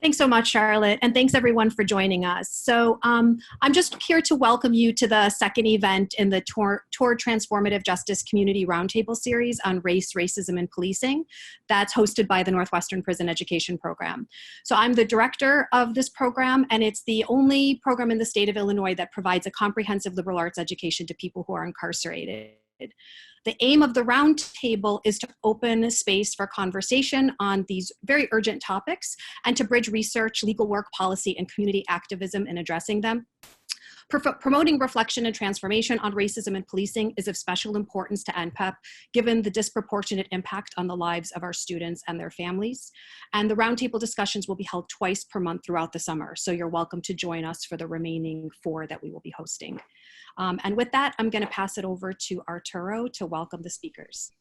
Thanks so much, Charlotte, and thanks everyone for joining us. So I'm just here to welcome you to the second event in the Toward Transformative Justice Community Roundtable series on race, racism, and policing that's hosted by the Northwestern Prison Education Program. So I'm the director of this program, and it's the only program in the state of Illinois that provides a comprehensive liberal arts education to people who are incarcerated. The aim of the roundtable is to open space for conversation on these very urgent topics and to bridge research, legal work, policy, and community activism in addressing them. Promoting reflection and transformation on racism and policing is of special importance to NPEP, given the disproportionate impact on the lives of our students and their families. And the roundtable discussions will be held twice per month throughout the summer, so you're welcome to join us for the remaining 4 that we will be hosting. And with that, I'm going to pass it over to Arturo to welcome the speakers.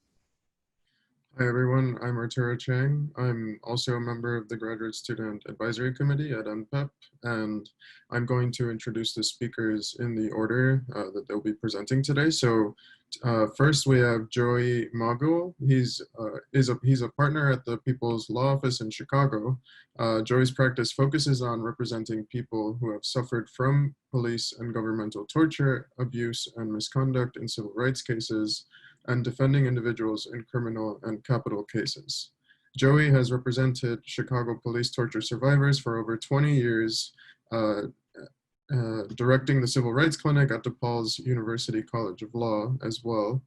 Hi everyone, I'm Arturo Chang. I'm also a member of the Graduate Student Advisory Committee at NPEP, and I'm going to introduce the speakers in the order that they'll be presenting today. So first we have Joey Mogul. He's a partner at the People's Law Office in Chicago. Joey's practice focuses on representing people who have suffered from police and governmental torture, abuse, and misconduct in civil rights cases, and defending individuals in criminal and capital cases. Joey has represented Chicago police torture survivors for over 20 years, directing the Civil Rights Clinic at DePaul's University College of Law as well.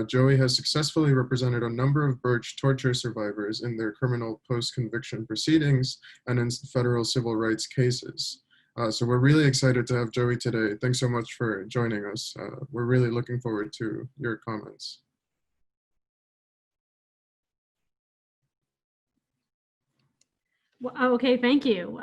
Joey has successfully represented a number of Birch torture survivors in their criminal post-conviction proceedings and in federal civil rights cases. So we're really excited to have Joey today. Thanks so much for joining us. We're really looking forward to your comments. Well, okay, thank you.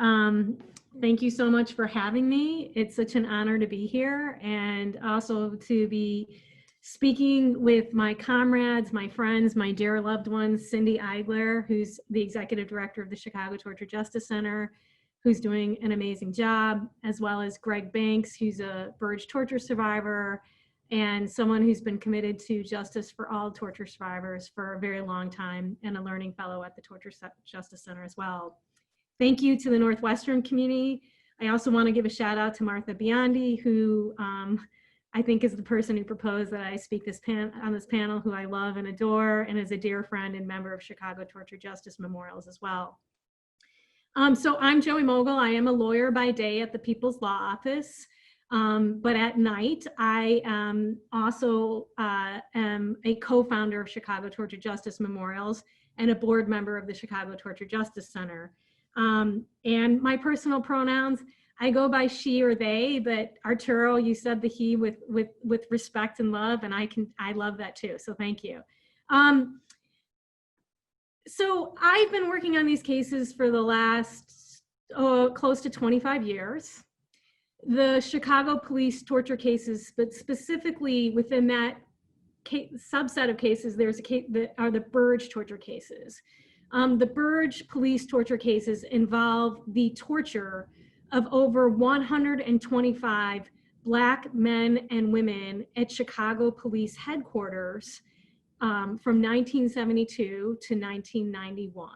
Thank you so much for having me. It's such an honor to be here and also to be speaking with my comrades, my friends, my dear loved ones, Cindy Eigler, who's the executive director of the Chicago Torture Justice Center, who's doing an amazing job, as well as Greg Banks, who's a Birch torture survivor and someone who's been committed to justice for all torture survivors for a very long time and a learning fellow at the Torture Justice Center as well. Thank you to the Northwestern community. I also want to give a shout out to Martha Biondi, who I think is the person who proposed that I speak on this panel, who I love and adore, and is a dear friend and member of Chicago Torture Justice Memorials as well. So I'm Joey Mogul. I am a lawyer by day at the People's Law Office, but at night I also am a co-founder of Chicago Torture Justice Memorials and a board member of the Chicago Torture Justice Center. And my personal pronouns, I go by she or they, but Arturo, you said the he with respect and love, and I love that too, so thank you. So I've been working on these cases for the last close to 25 years. The Chicago police torture cases, but specifically within that subset of cases, there's a case that are the Birch torture cases. The Birch police torture cases involve the torture of over 125 Black men and women at Chicago police headquarters from 1972 to 1991.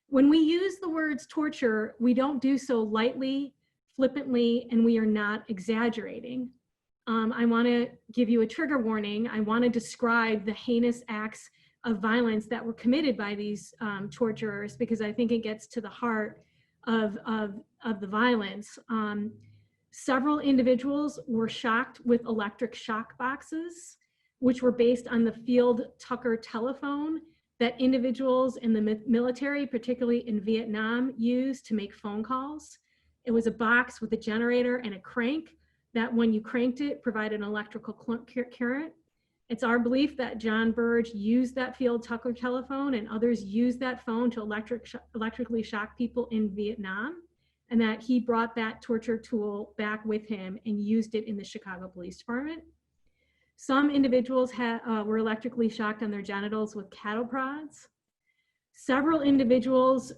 When we use the words torture, we don't do so lightly, flippantly, and we are not exaggerating. I want to give you a trigger warning. I want to describe the heinous acts of violence that were committed by these torturers, because I think it gets to the heart of the violence. Several individuals were shocked with electric shock boxes, which were based on the Field Tucker telephone that individuals in the military, particularly in Vietnam, used to make phone calls. It was a box with a generator and a crank that when you cranked it, provided an electrical current. It's our belief that John Birch used that Field Tucker telephone and others used that phone to electrically shock people in Vietnam, and that he brought that torture tool back with him and used it in the Chicago Police Department. Some individuals were electrically shocked on their genitals with cattle prods. Several individuals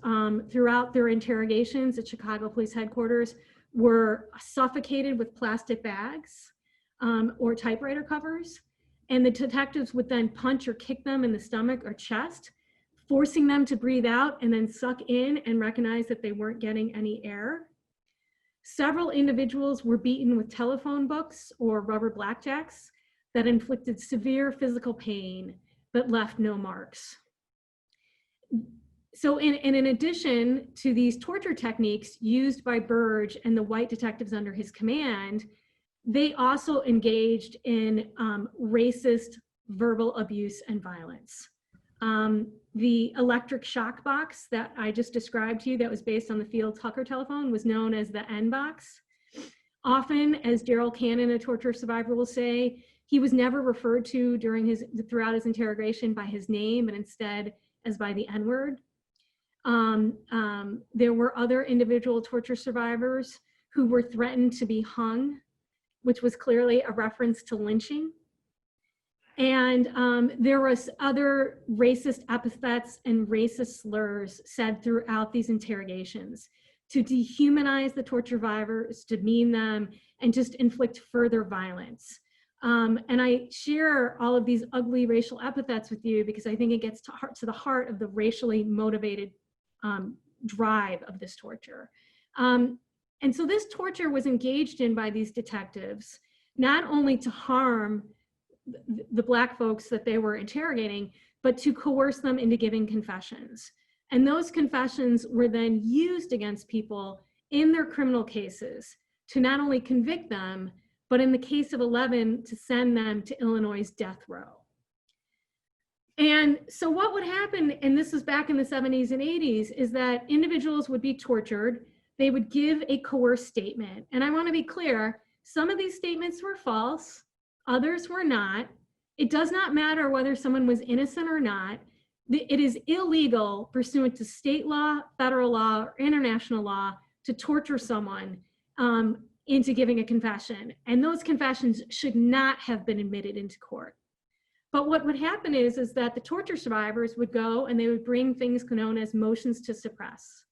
throughout their interrogations at Chicago Police Headquarters were suffocated with plastic bags or typewriter covers. And the detectives would then punch or kick them in the stomach or chest, forcing them to breathe out and then suck in and recognize that they weren't getting any air. Several individuals were beaten with telephone books or rubber blackjacks that inflicted severe physical pain but left no marks. So in addition to these torture techniques used by Burge and the white detectives under his command, they also engaged in racist verbal abuse and violence. The electric shock box that I just described to you that was based on the Fields-Hucker telephone was known as the N box. Often, as Daryl Cannon, a torture survivor, will say, he was never referred to throughout his interrogation by his name, but instead as by the N-word. There were other individual torture survivors who were threatened to be hung, which was clearly a reference to lynching. And there was other racist epithets and racist slurs said throughout these interrogations to dehumanize the torture survivors, demean them, and just inflict further violence. And I share all of these ugly racial epithets with you because I think it gets to the heart of the racially motivated drive of this torture. And so this torture was engaged in by these detectives, not only to harm the Black folks that they were interrogating, but to coerce them into giving confessions. And those confessions were then used against people in their criminal cases to not only convict them, but in the case of 11, to send them to Illinois' death row. And so what would happen, and this was back in the 70s and 80s, is that individuals would be tortured. They would give a coerced statement. And I want to be clear, some of these statements were false, others were not. It does not matter whether someone was innocent or not. It is illegal pursuant to state law, federal law, or international law to torture someone into giving a confession. And those confessions should not have been admitted into court. But what would happen is that the torture survivors would go and they would bring things known as motions to suppress.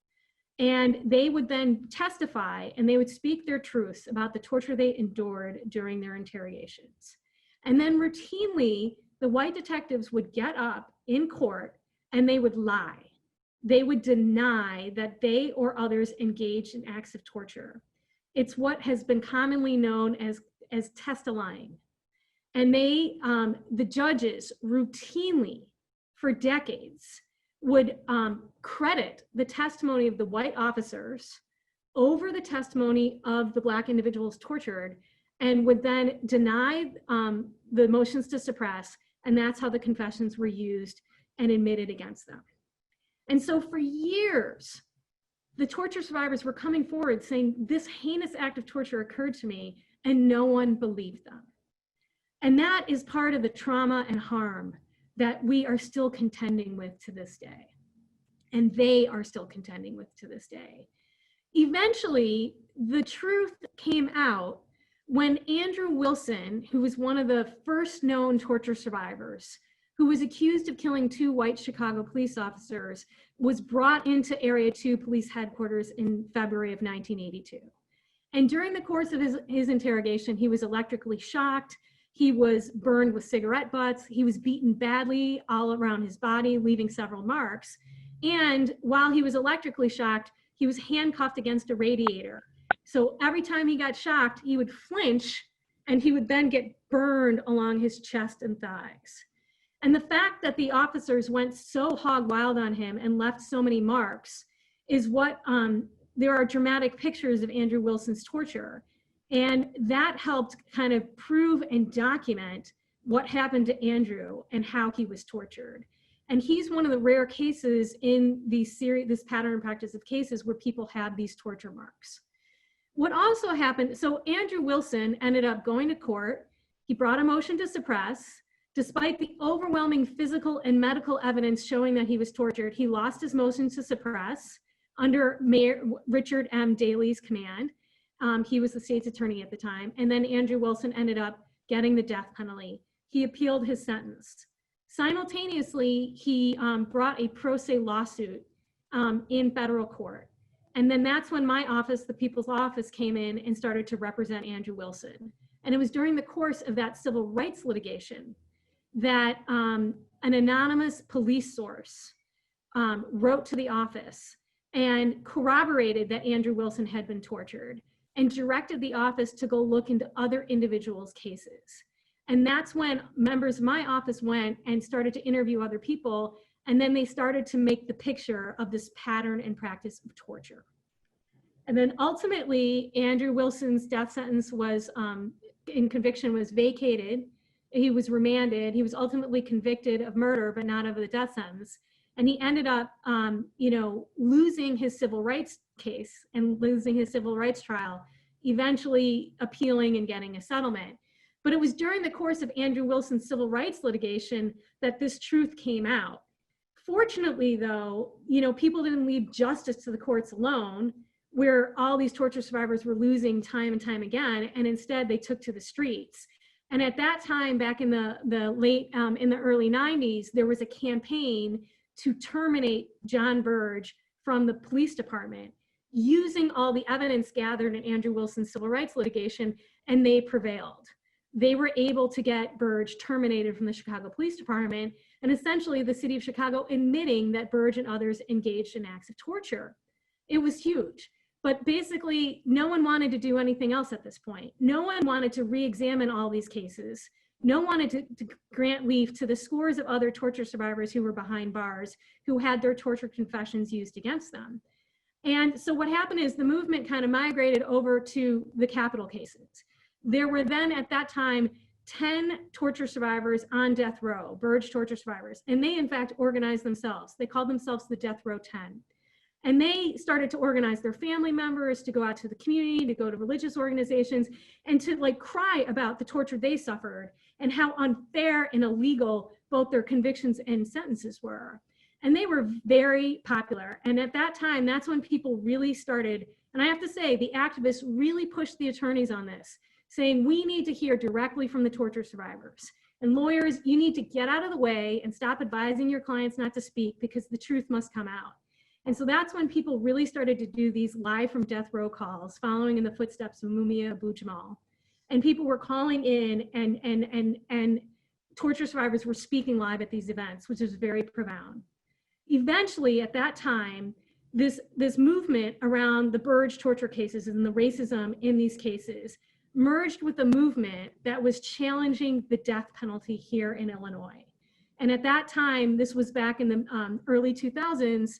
And they would then testify and they would speak their truths about the torture they endured during their interrogations. And then routinely, the white detectives would get up in court and they would lie. They would deny that they or others engaged in acts of torture. It's what has been commonly known as test-lying. And the judges routinely, for decades, would credit the testimony of the white officers over the testimony of the Black individuals tortured, and would then deny the motions to suppress, and that's how the confessions were used and admitted against them. And so for years, the torture survivors were coming forward saying, this heinous act of torture occurred to me, and no one believed them. And that is part of the trauma and harm that we are still contending with to this day. And they are still contending with to this day. Eventually, the truth came out when Andrew Wilson, who was one of the first known torture survivors, who was accused of killing 2 white Chicago police officers, was brought into Area 2 Police Headquarters in February of 1982. And during the course of his interrogation, he was electrically shocked. He was burned with cigarette butts. He was beaten badly all around his body, leaving several marks. And while he was electrically shocked, he was handcuffed against a radiator. So every time he got shocked, he would flinch and he would then get burned along his chest and thighs. And the fact that the officers went so hog wild on him and left so many marks is what, there are dramatic pictures of Andrew Wilson's torture. And that helped kind of prove and document what happened to Andrew and how he was tortured. And he's one of the rare cases in this pattern and practice of cases where people have these torture marks. What also happened, so Andrew Wilson ended up going to court. He brought a motion to suppress. Despite the overwhelming physical and medical evidence showing that he was tortured, he lost his motion to suppress under Mayor Richard M. Daley's command. He was the state's attorney at the time. And then Andrew Wilson ended up getting the death penalty. He appealed his sentence. Simultaneously, he brought a pro se lawsuit in federal court. And then that's when my office, the People's Office, came in and started to represent Andrew Wilson. And it was during the course of that civil rights litigation that an anonymous police source wrote to the office and corroborated that Andrew Wilson had been tortured and directed the office to go look into other individuals' cases. And that's when members of my office went and started to interview other people, and then they started to make the picture of this pattern and practice of torture. And then ultimately, Andrew Wilson's death sentence was, in conviction, was vacated. He was remanded. He was ultimately convicted of murder, but not of the death sentence. And he ended up, losing his civil rights case and losing his civil rights trial, eventually appealing and getting a settlement. But it was during the course of Andrew Wilson's civil rights litigation that this truth came out. Fortunately, though, people didn't leave justice to the courts alone, where all these torture survivors were losing time and time again, and instead they took to the streets. And at that time, back in the early 90s, there was a campaign to terminate John Burge from the police department, using all the evidence gathered in Andrew Wilson's civil rights litigation, and they prevailed. They were able to get Burge terminated from the Chicago Police Department, and essentially the city of Chicago admitting that Burge and others engaged in acts of torture. It was huge. But basically, no one wanted to do anything else at this point. No one wanted to re-examine all these cases. No one wanted to grant leave to the scores of other torture survivors who were behind bars, who had their torture confessions used against them. And so what happened is the movement kind of migrated over to the capital cases. There were then at that time 10 torture survivors on death row, Burge torture survivors, and they in fact organized themselves. They called themselves the Death Row 10. And they started to organize their family members to go out to the community, to go to religious organizations, and to cry about the torture they suffered and how unfair and illegal both their convictions and sentences were. And they were very popular. And at that time, that's when people really started, and I have to say, the activists really pushed the attorneys on this, saying we need to hear directly from the torture survivors. And lawyers, you need to get out of the way and stop advising your clients not to speak, because the truth must come out. And so that's when people really started to do these live from death row calls, following in the footsteps of Mumia Abu-Jamal. And people were calling in, and torture survivors were speaking live at these events, which is very profound. Eventually, at that time, this movement around the Burge torture cases and the racism in these cases merged with a movement that was challenging the death penalty here in Illinois. And at that time, this was back in the early 2000s,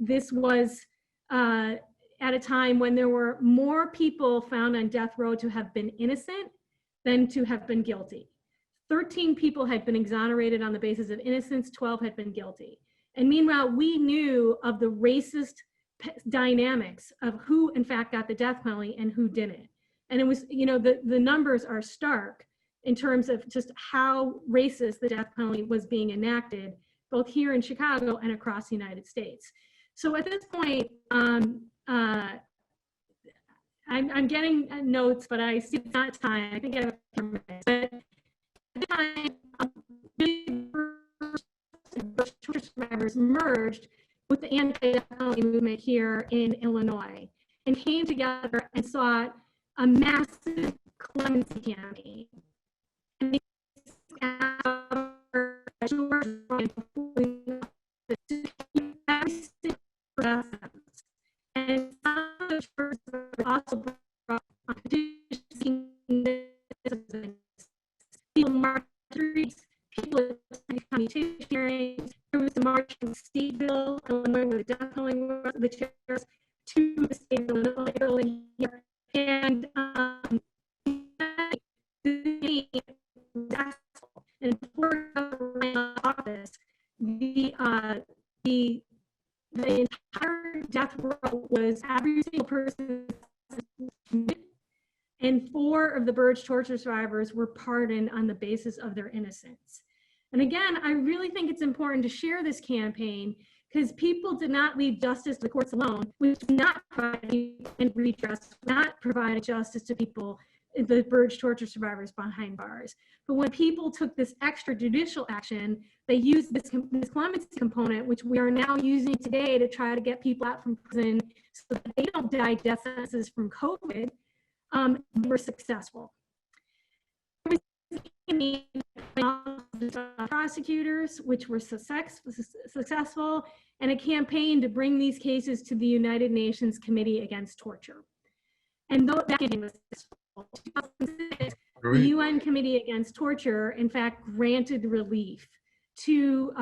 this was at a time when there were more people found on death row to have been innocent than to have been guilty. 13 people had been exonerated on the basis of innocence, 12 had been guilty. And meanwhile, we knew of the racist dynamics of who in fact got the death penalty and who didn't. And it was, the numbers are stark in terms of just how racist the death penalty was being enacted, both here in Chicago and across the United States. So at this point, I'm getting notes, but I see it's not time. I think I have 10 minutes. But at the time, torture survivors merged with the anti-death penalty movement here in Illinois and came together and sought a massive clemency campaign. And and also brought people marched streets, people commutation hearings. There was the march in Stateville, Illinois, where the death penalty was, the chairs to the state of Illinois building here. And and before office, the entire death row was every single person, and 4 of the Burge torture survivors were pardoned on the basis of their innocence. And again, I really think it's important to share this campaign because people did not leave justice to the courts alone, which did not provide and redress, not provide justice to people, the Burge torture survivors behind bars. But when people took this extrajudicial action, they used this clemency component, which we are now using today to try to get people out from prison so that they don't die death sentences from COVID. They were successful. prosecutors, which were successful, and a campaign to bring these cases to the United Nations Committee Against Torture. And though that campaign was successful, 2006, the UN Committee Against Torture, in fact, granted relief to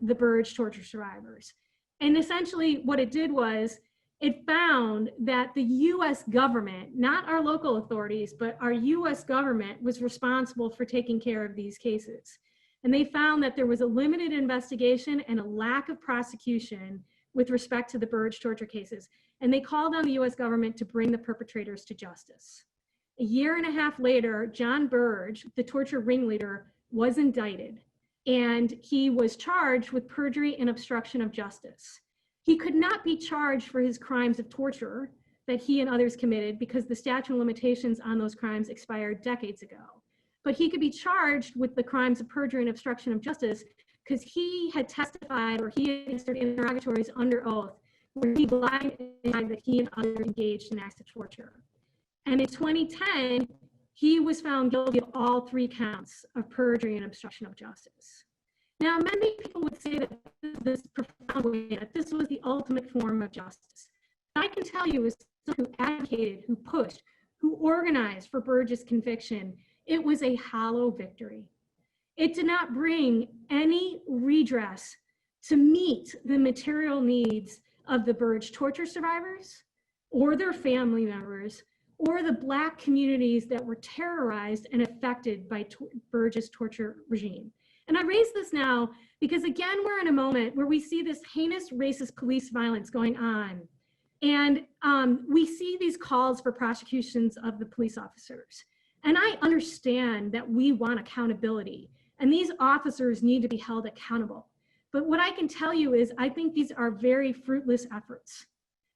the Burge torture survivors. And essentially what it did was it found that the US government, not our local authorities, but our US government was responsible for taking care of these cases. And they found that there was a limited investigation and a lack of prosecution with respect to the Burge torture cases. And they called on the US government to bring the perpetrators to justice. A year and a half later, John Burge, the torture ringleader, was indicted. And he was charged with perjury and obstruction of justice. He could not be charged for his crimes of torture that he and others committed because the statute of limitations on those crimes expired decades ago. But he could be charged with the crimes of perjury and obstruction of justice because he had testified or he had answered interrogatories under oath where he lied that he and others engaged in acts of torture. And in 2010, he was found guilty of all 3 counts of perjury and obstruction of justice. Now, many people would say that this profound way, that this was the ultimate form of justice. I can tell you, as someone who advocated, who pushed, who organized for Burge's conviction, it was a hollow victory. It did not bring any redress to meet the material needs of the Burge torture survivors or their family members or the Black communities that were terrorized and affected by Burge's torture regime. And I raise this now because, again, we're in a moment where we see this heinous racist police violence going on. And we see these calls for prosecutions of the police officers. And I understand that we want accountability, and these officers need to be held accountable. But what I can tell you is I think these are very fruitless efforts.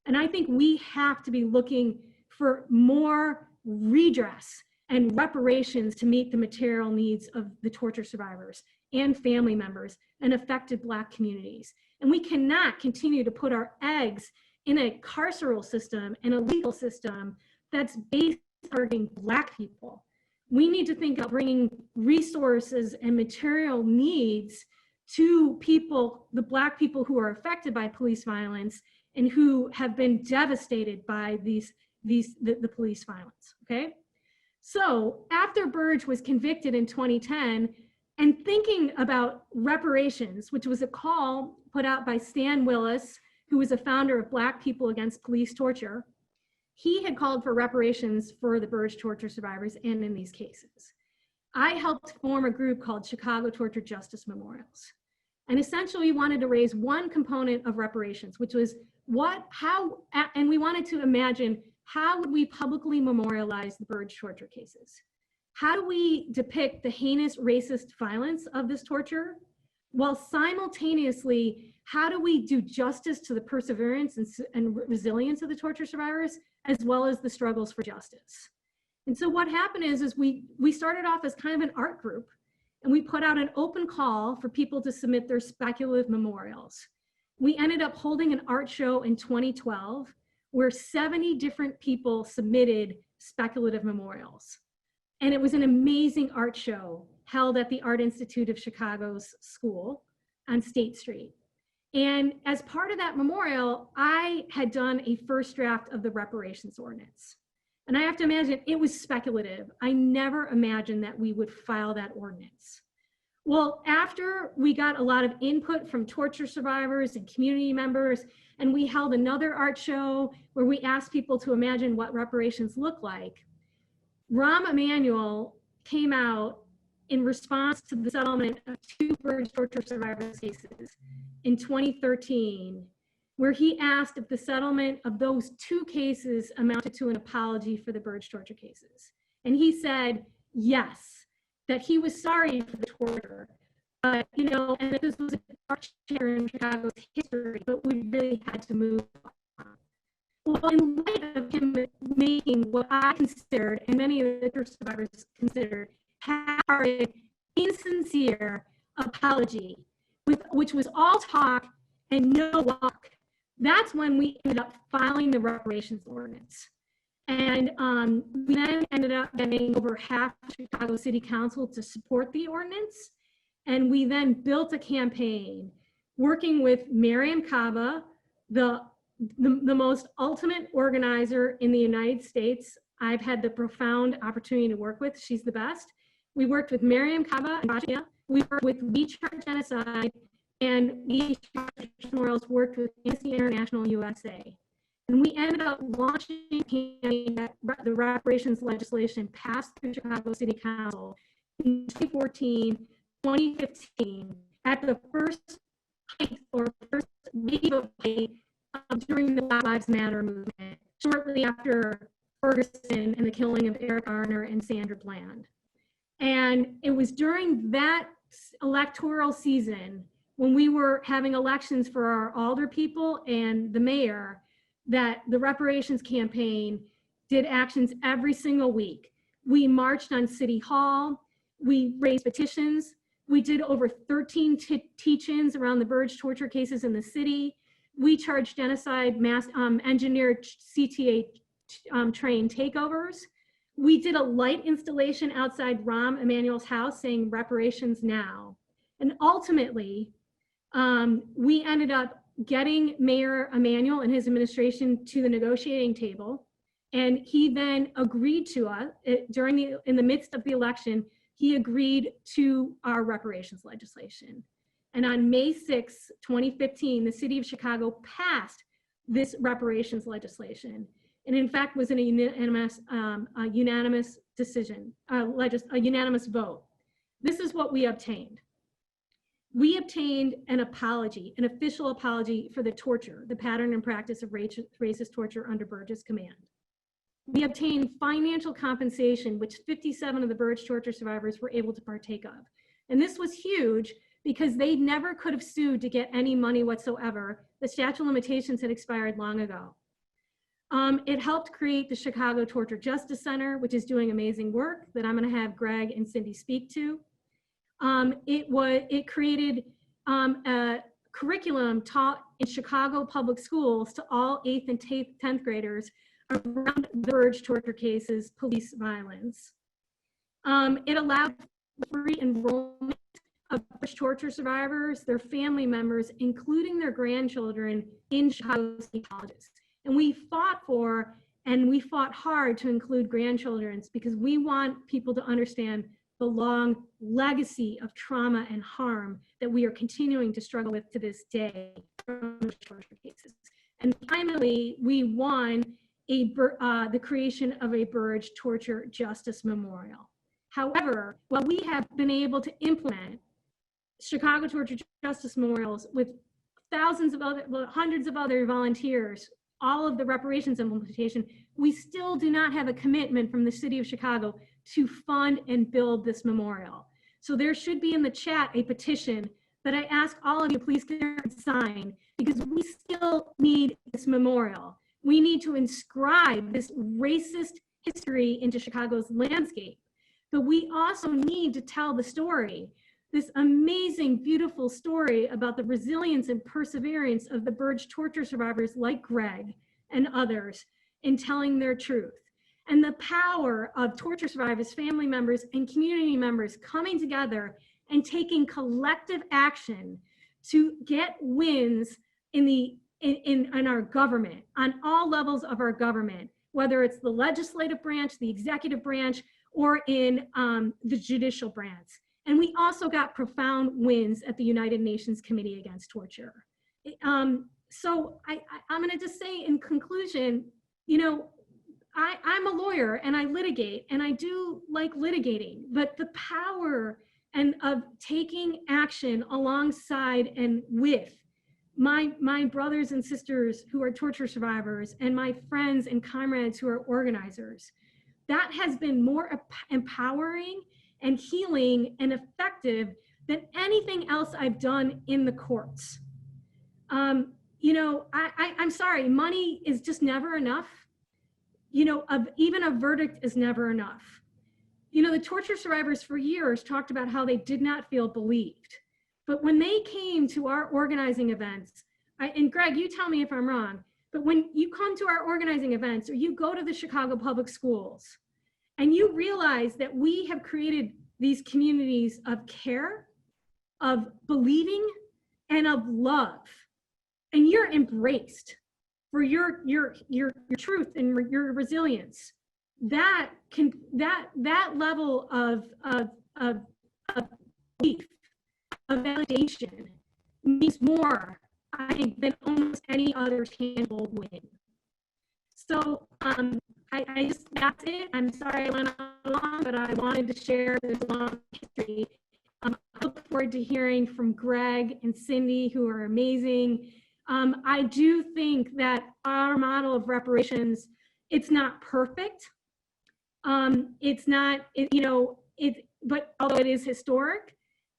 And I think we have to be looking for more redress and reparations to meet the material needs of the torture survivors and family members and affected Black communities. And we cannot continue to put our eggs in a carceral system and a legal system that's based on targeting Black people. We need to think of bringing resources and material needs to people, the Black people who are affected by police violence and who have been devastated by the police violence, okay? So after Burge was convicted in 2010, and thinking about reparations, which was a call put out by Stan Willis, who was a founder of Black People Against Police Torture, he had called for reparations for the Burge torture survivors and in these cases. I helped form a group called Chicago Torture Justice Memorials. And essentially we wanted to raise one component of reparations, which was and we wanted to imagine how would we publicly memorialize the Burge torture cases? How do we depict the heinous racist violence of this torture? While simultaneously, how do we do justice to the perseverance and resilience of the torture survivors, as well as the struggles for justice? And so what happened is we started off as kind of an art group, and we put out an open call for people to submit their speculative memorials. We ended up holding an art show in 2012, where 70 different people submitted speculative memorials. And it was an amazing art show held at the Art Institute of Chicago's school on State Street. And as part of that memorial, I had done a first draft of the reparations ordinance. And I have to imagine it was speculative. I never imagined that we would file that ordinance. Well, after we got a lot of input from torture survivors and community members, and we held another art show where we asked people to imagine what reparations look like, Rahm Emanuel came out in response to the settlement of 2 Burge torture survivors cases in 2013, where he asked if the settlement of those 2 cases amounted to an apology for the Burge torture cases. And he said, yes, that he was sorry for the torture, but, you know, and that this was a dark chapter in Chicago's history, but we really had to move on. Well, in light of him making what I considered, and many of the torture survivors considered, half-hearted, insincere apology, which was all talk and no walk, that's when we ended up filing the reparations ordinance. And we then ended up getting over half of Chicago City Council to support the ordinance. And we then built a campaign working with Miriam Kaba, the most ultimate organizer in the United States. I've had the profound opportunity to work with. She's the best. We worked with Miriam Kaba and Bosnia. We worked with We Charge Genocide, and We Charge Memorials worked with Amnesty International USA. And we ended up launching a campaign that the reparations legislation passed through Chicago City Council in 2014, 2015, at the first height or first wave of hate during the Black Lives Matter movement, shortly after Ferguson and the killing of Eric Garner and Sandra Bland. And it was during that electoral season, when we were having elections for our alder people and the mayor, that the reparations campaign did actions every single week. We marched on City Hall, we raised petitions, we did over 13 teach-ins around the Burge torture cases in the city. We charged genocide, engineered CTA trained takeovers. We did a light installation outside Rahm Emanuel's house saying reparations now. And ultimately, we ended up getting Mayor Emanuel and his administration to the negotiating table. And he then agreed to us in the midst of the election, he agreed to our reparations legislation. And on May 6, 2015, the city of Chicago passed this reparations legislation. And in fact, was in a unanimous decision, a unanimous vote. This is what we obtained. We obtained an apology, an official apology for the torture, the pattern and practice of racist torture under Burge's command. We obtained financial compensation, which 57 of the Burge torture survivors were able to partake of. And this was huge because they never could have sued to get any money whatsoever. The statute of limitations had expired long ago. It helped create the Chicago Torture Justice Center, which is doing amazing work that I'm going to have Greg and Cindy speak to. It created a curriculum taught in Chicago public schools to all 8th and 10th graders around the Burge torture cases, police violence. It allowed free enrollment of Burge torture survivors, their family members, including their grandchildren, in Chicago State colleges. And we fought for, and we fought hard to include grandchildren because we want people to understand the long legacy of trauma and harm that we are continuing to struggle with to this day from torture cases. And finally, we won the creation of a Burge Torture Justice Memorial. However, while we have been able to implement Chicago Torture Justice Memorials with hundreds of other volunteers, all of the reparations implementation, we still do not have a commitment from the city of Chicago to fund and build this memorial. So there should be in the chat a petition that I ask all of you please sign, because we still need this memorial. We need to inscribe this racist history into Chicago's landscape, but we also need to tell the story, this amazing, beautiful story about the resilience and perseverance of the Burge torture survivors like Greg and others in telling their truth. And the power of torture survivors, family members, and community members coming together and taking collective action to get wins in our government, on all levels of our government, whether it's the legislative branch, the executive branch, or in the judicial branch. And we also got profound wins at the United Nations Committee Against Torture. So I'm gonna just say in conclusion, you know, I'm a lawyer and I litigate, and I do like litigating, but the power of taking action alongside and with my brothers and sisters who are torture survivors and my friends and comrades who are organizers, that has been more empowering and healing and effective than anything else I've done in the courts. You know, I'm sorry, money is just never enough. You know, even a verdict is never enough. You know, the torture survivors for years talked about how they did not feel believed. But when they came to our organizing events, and Greg, you tell me if I'm wrong, but when you come to our organizing events or you go to the Chicago Public Schools and you realize that we have created these communities of care, of believing and of love, and you're embraced for your truth and your resilience. That level of belief, of validation, means more, I think, than almost any other tangible win. So I just, that's it. I'm sorry I went on long, but I wanted to share this long history. I look forward to hearing from Greg and Cindy, who are amazing. I do think that our model of reparations, it's not perfect. It's not, but although it is historic,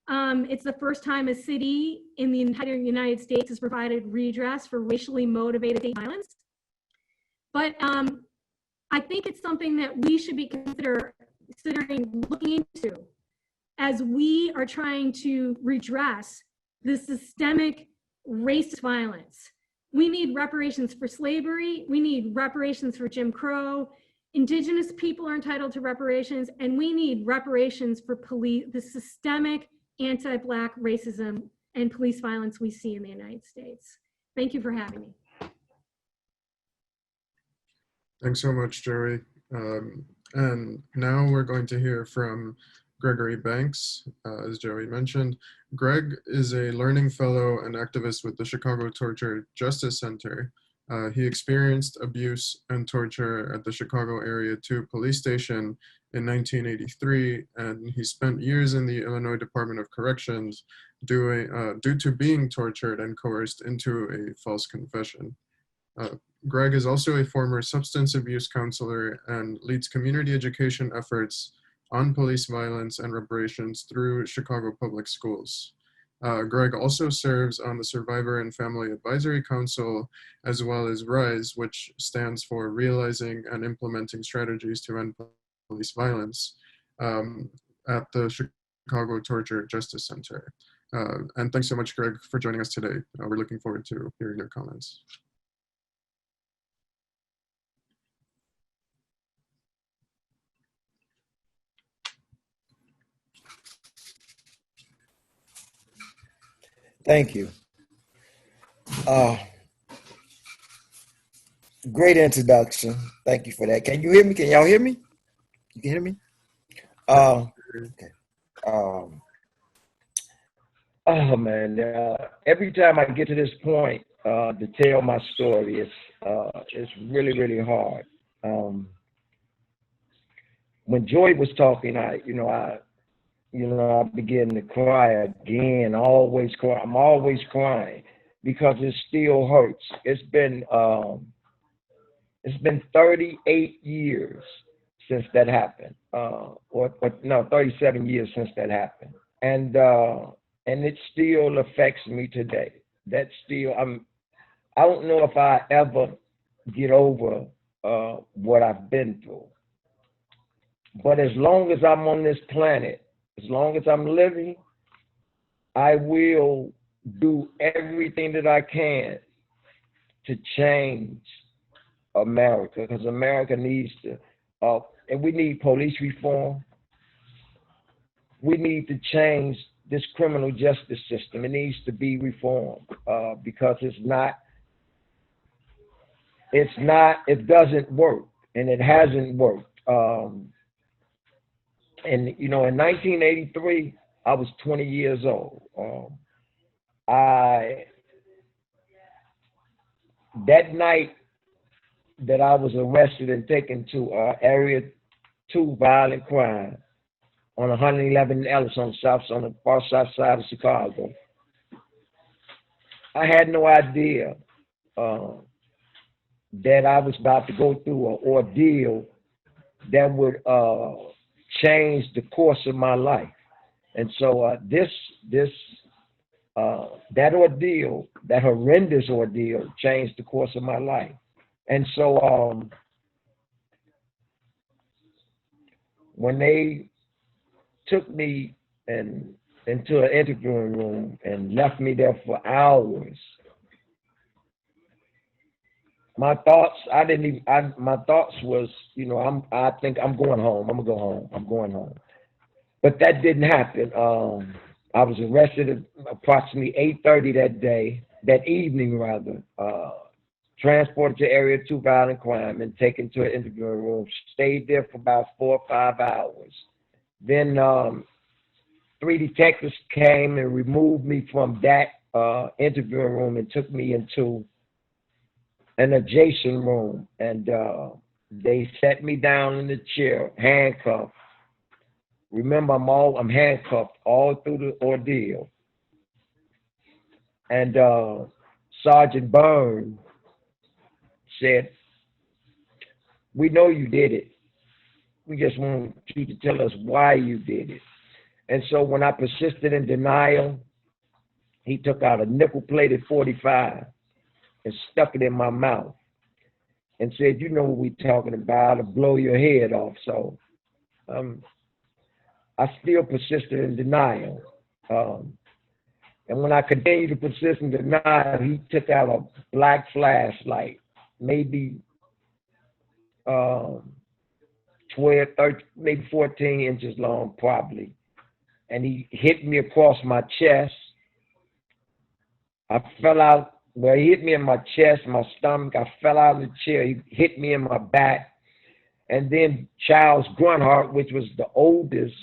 it's the first time a city in the entire United States has provided redress for racially motivated state violence. But I think it's something that we should be considering looking into as we are trying to redress the systemic racist violence. We need reparations for slavery. We need reparations for Jim Crow. Indigenous people are entitled to reparations, and we need reparations for the systemic anti-Black racism and police violence we see in the United States. Thank you for having me. Thanks so much, Joey. And now we're going to hear from Gregory Banks, as Joey mentioned. Greg is a learning fellow and activist with the Chicago Torture Justice Center. He experienced abuse and torture at the Chicago Area 2 police station in 1983, and he spent years in the Illinois Department of Corrections due to being tortured and coerced into a false confession. Greg is also a former substance abuse counselor and leads community education efforts on police violence and reparations through Chicago Public Schools. Greg also serves on the Survivor and Family Advisory Council, as well as RISE, which stands for Realizing and Implementing Strategies to End Police Violence, at the Chicago Torture Justice Center. And thanks so much, Greg, for joining us today. We're looking forward to hearing your comments. Thank you. Great introduction. Thank you for that. Can you hear me? Can y'all hear me? You can hear me? Okay. Oh man, every time I get to this point to tell my story, it's really, really hard. When Joy was talking, I began to cry again. I'm always crying because it still hurts. It's been 38 years since that happened, or no, 37 years since that happened, and it still affects me today. That still, I don't know if I ever get over what I've been through. But as long as I'm on this planet, as long as I'm living, I will do everything that I can to change America, because America needs to, and we need police reform. We need to change this criminal justice system. It needs to be reformed because it doesn't work, and it hasn't worked. And in 1983, I was 20 years old. That night that I was arrested and taken to Area 2 violent crime on 111 Ellis on the far south side of Chicago, I had no idea that I was about to go through an ordeal that would change the course of my life. And so that ordeal, that horrendous ordeal, changed the course of my life. And so when they took me into an interviewing room and left me there for hours, my thoughts was, I think I'm going home. I'm gonna go home. I'm going home. But that didn't happen. I was arrested at approximately 8:30 that evening rather, transported to Area 2 Violent Crime and taken to an interviewing room, stayed there for about 4 or 5 hours. Then 3 detectives came and removed me from that interviewing room and took me into an adjacent room, and they set me down in the chair, handcuffed. Remember, I'm handcuffed all through the ordeal. And Sergeant Byrne said, "We know you did it. We just want you to tell us why you did it." And so when I persisted in denial, he took out a nickel-plated .45 and stuck it in my mouth and said, "You know what we're talking about, to blow your head off." So I still persisted in denial. And when I continued to persist in denial, he took out a black flashlight, maybe 12, 13, maybe 14 inches long, probably. And he hit me across my chest. I fell out. Well, he hit me in my chest, my stomach. I fell out of the chair. He hit me in my back. And then Charles Grunhart, which was the oldest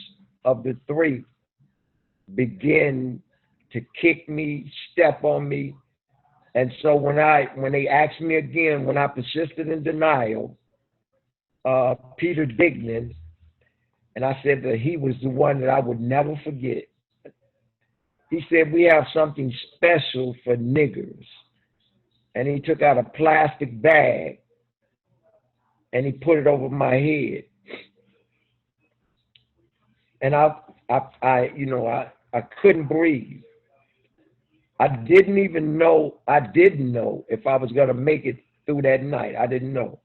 of the three, began to kick me, step on me. And so when they asked me again, when I persisted in denial, Peter Dignan, and I said that he was the one that I would never forget. He said, "We have something special for niggers." And he took out a plastic bag and he put it over my head. And I couldn't breathe. I didn't know if I was gonna make it through that night. I didn't know.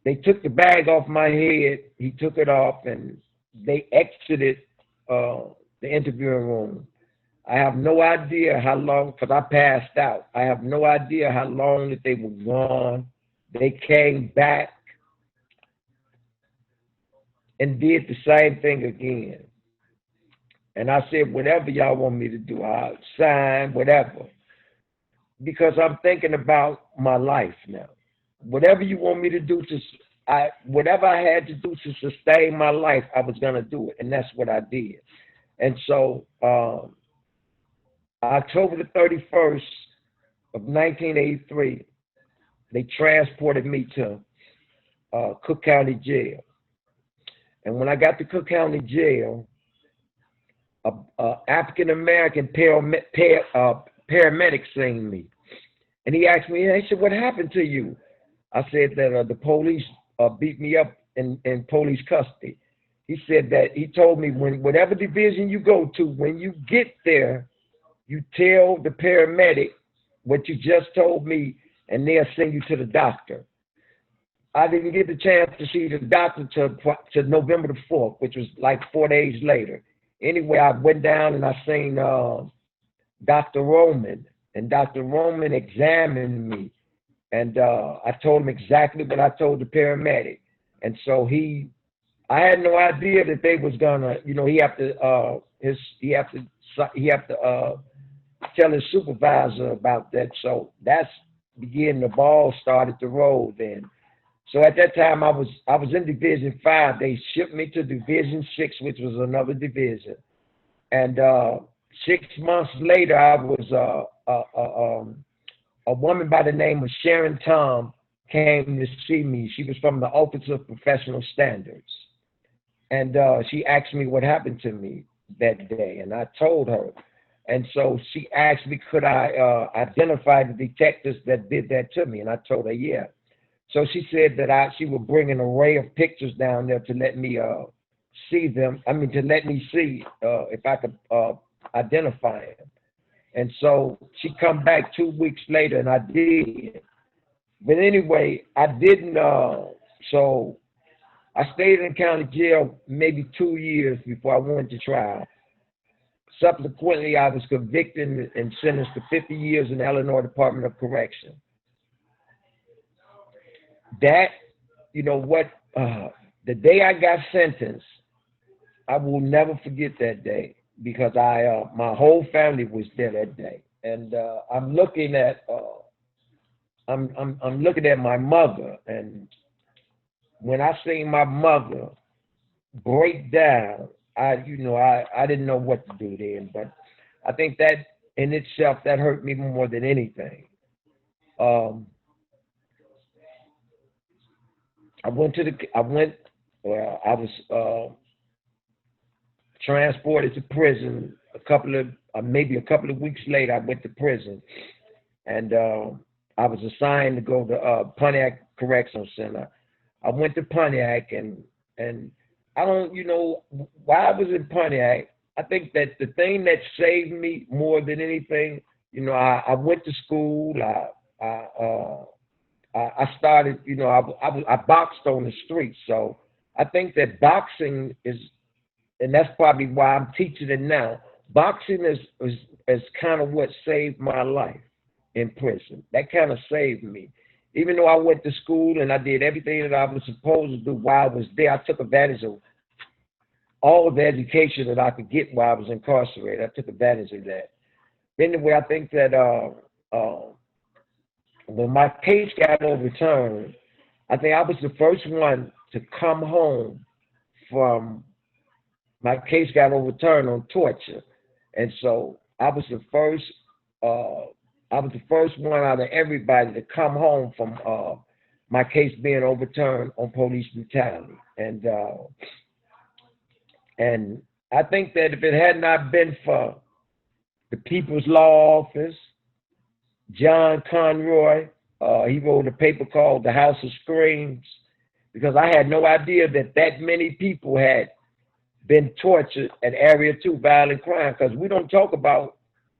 They took the bag off my head. He took it off and they exited the interviewing room. I have no idea how long, because I passed out. I have no idea how long that they were gone. They came back and did the same thing again. And I said, "Whatever y'all want me to do, I'll sign, whatever." Because I'm thinking about my life now. Whatever you want me to do whatever I had to do to sustain my life, I was gonna do it. And that's what I did. And so October the 31st of 1983, they transported me to Cook County Jail. And when I got to Cook County Jail, a African-American paramedic seen me. And he asked me, he said, "What happened to you?" I said that the police beat me up in police custody. He said that he told me, whatever division you go to, when you get there, you tell the paramedic what you just told me, and they'll send you to the doctor. I didn't get the chance to see the doctor to November the 4th, which was like 4 days later. Anyway, I went down and I seen Dr. Roman, and Dr. Roman examined me. And I told him exactly what I told the paramedic. And so I had no idea that they was gonna, he have to tell his supervisor about that. So that's the ball started to roll then. So at that time I was in Division 5. They shipped me to Division 6, which was another division. And 6 months later, I was a woman by the name of Sharon Tom came to see me. She was from the Office of Professional Standards. And she asked me what happened to me that day, and I told her. And so she asked me, could I identify the detectives that did that to me? And I told her, yeah. So she said that she would bring an array of pictures down there to let me see them. I mean, to let me see if I could identify them. And so she come back 2 weeks later, and I did. But anyway, I didn't. So I stayed in county jail maybe 2 years before I went to trial. Subsequently, I was convicted and sentenced to 50 years in the Illinois Department of Correction. That, the day I got sentenced, I will never forget that day because my whole family was there that day. And I'm looking at I'm looking at my mother, and when I seen my mother break down, I didn't know what to do then, but I think that in itself that hurt me more than anything. I was transported to prison maybe a couple of weeks later. I went to prison, and I was assigned to go to Pontiac Correctional Center. I went to Pontiac, and I don't, while I was in Pontiac, I think that the thing that saved me more than anything, I went to school. I started, I boxed on the street. So I think that boxing is, and that's probably why I'm teaching it now. Boxing is kind of what saved my life in prison. That kind of saved me. Even though I went to school and I did everything that I was supposed to do while I was there, I took advantage of all the education that I could get while I was incarcerated. I took advantage of that. Anyway, I think that when my case got overturned, I think I was the first one to come home from my case got overturned on torture. And so I was the first one out of everybody to come home from my case being overturned on police brutality. And I think that if it had not been for the People's Law Office, John Conroy, he wrote a paper called The House of Screams, because I had no idea that many people had been tortured at Area 2 violent crime, because we don't talk about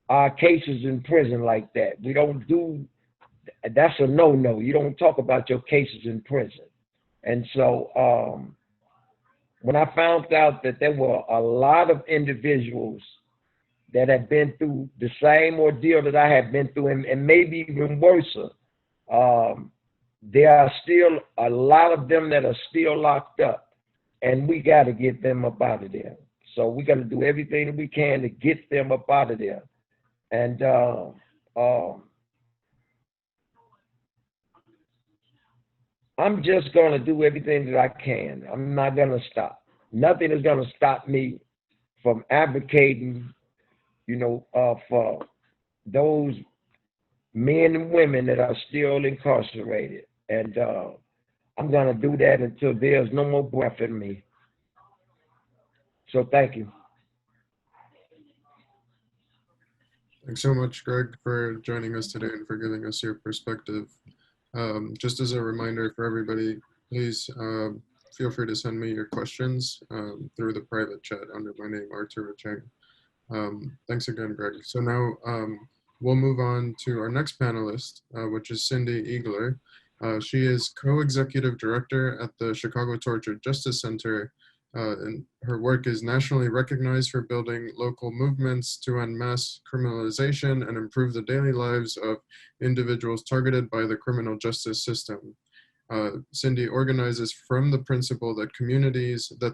our cases in prison like that. We don't do, that's a no-no. You don't talk about your cases in prison. And so when I found out that there were a lot of individuals that had been through the same ordeal that I had been through, and maybe even worse, there are still a lot of them that are still locked up. And we got to get them up out of there. So we got to do everything that we can to get them up out of there. And I'm just going to do everything that I can. I'm not going to stop. Nothing is going to stop me from advocating, for those men and women that are still incarcerated. And I'm going to do that until there's no more breath in me. So thank you. Thanks so much, Greg, for joining us today and for giving us your perspective. Just as a reminder for everybody, please feel free to send me your questions through the private chat under my name, Arturo Chang. Thanks again, Greg. So now we'll move on to our next panelist, which is Cindy Eigler. She is co-executive director at the Chicago Torture Justice Center, and her work is nationally recognized for building local movements to end mass criminalization and improve the daily lives of individuals targeted by the criminal justice system. Cindy organizes from the principle that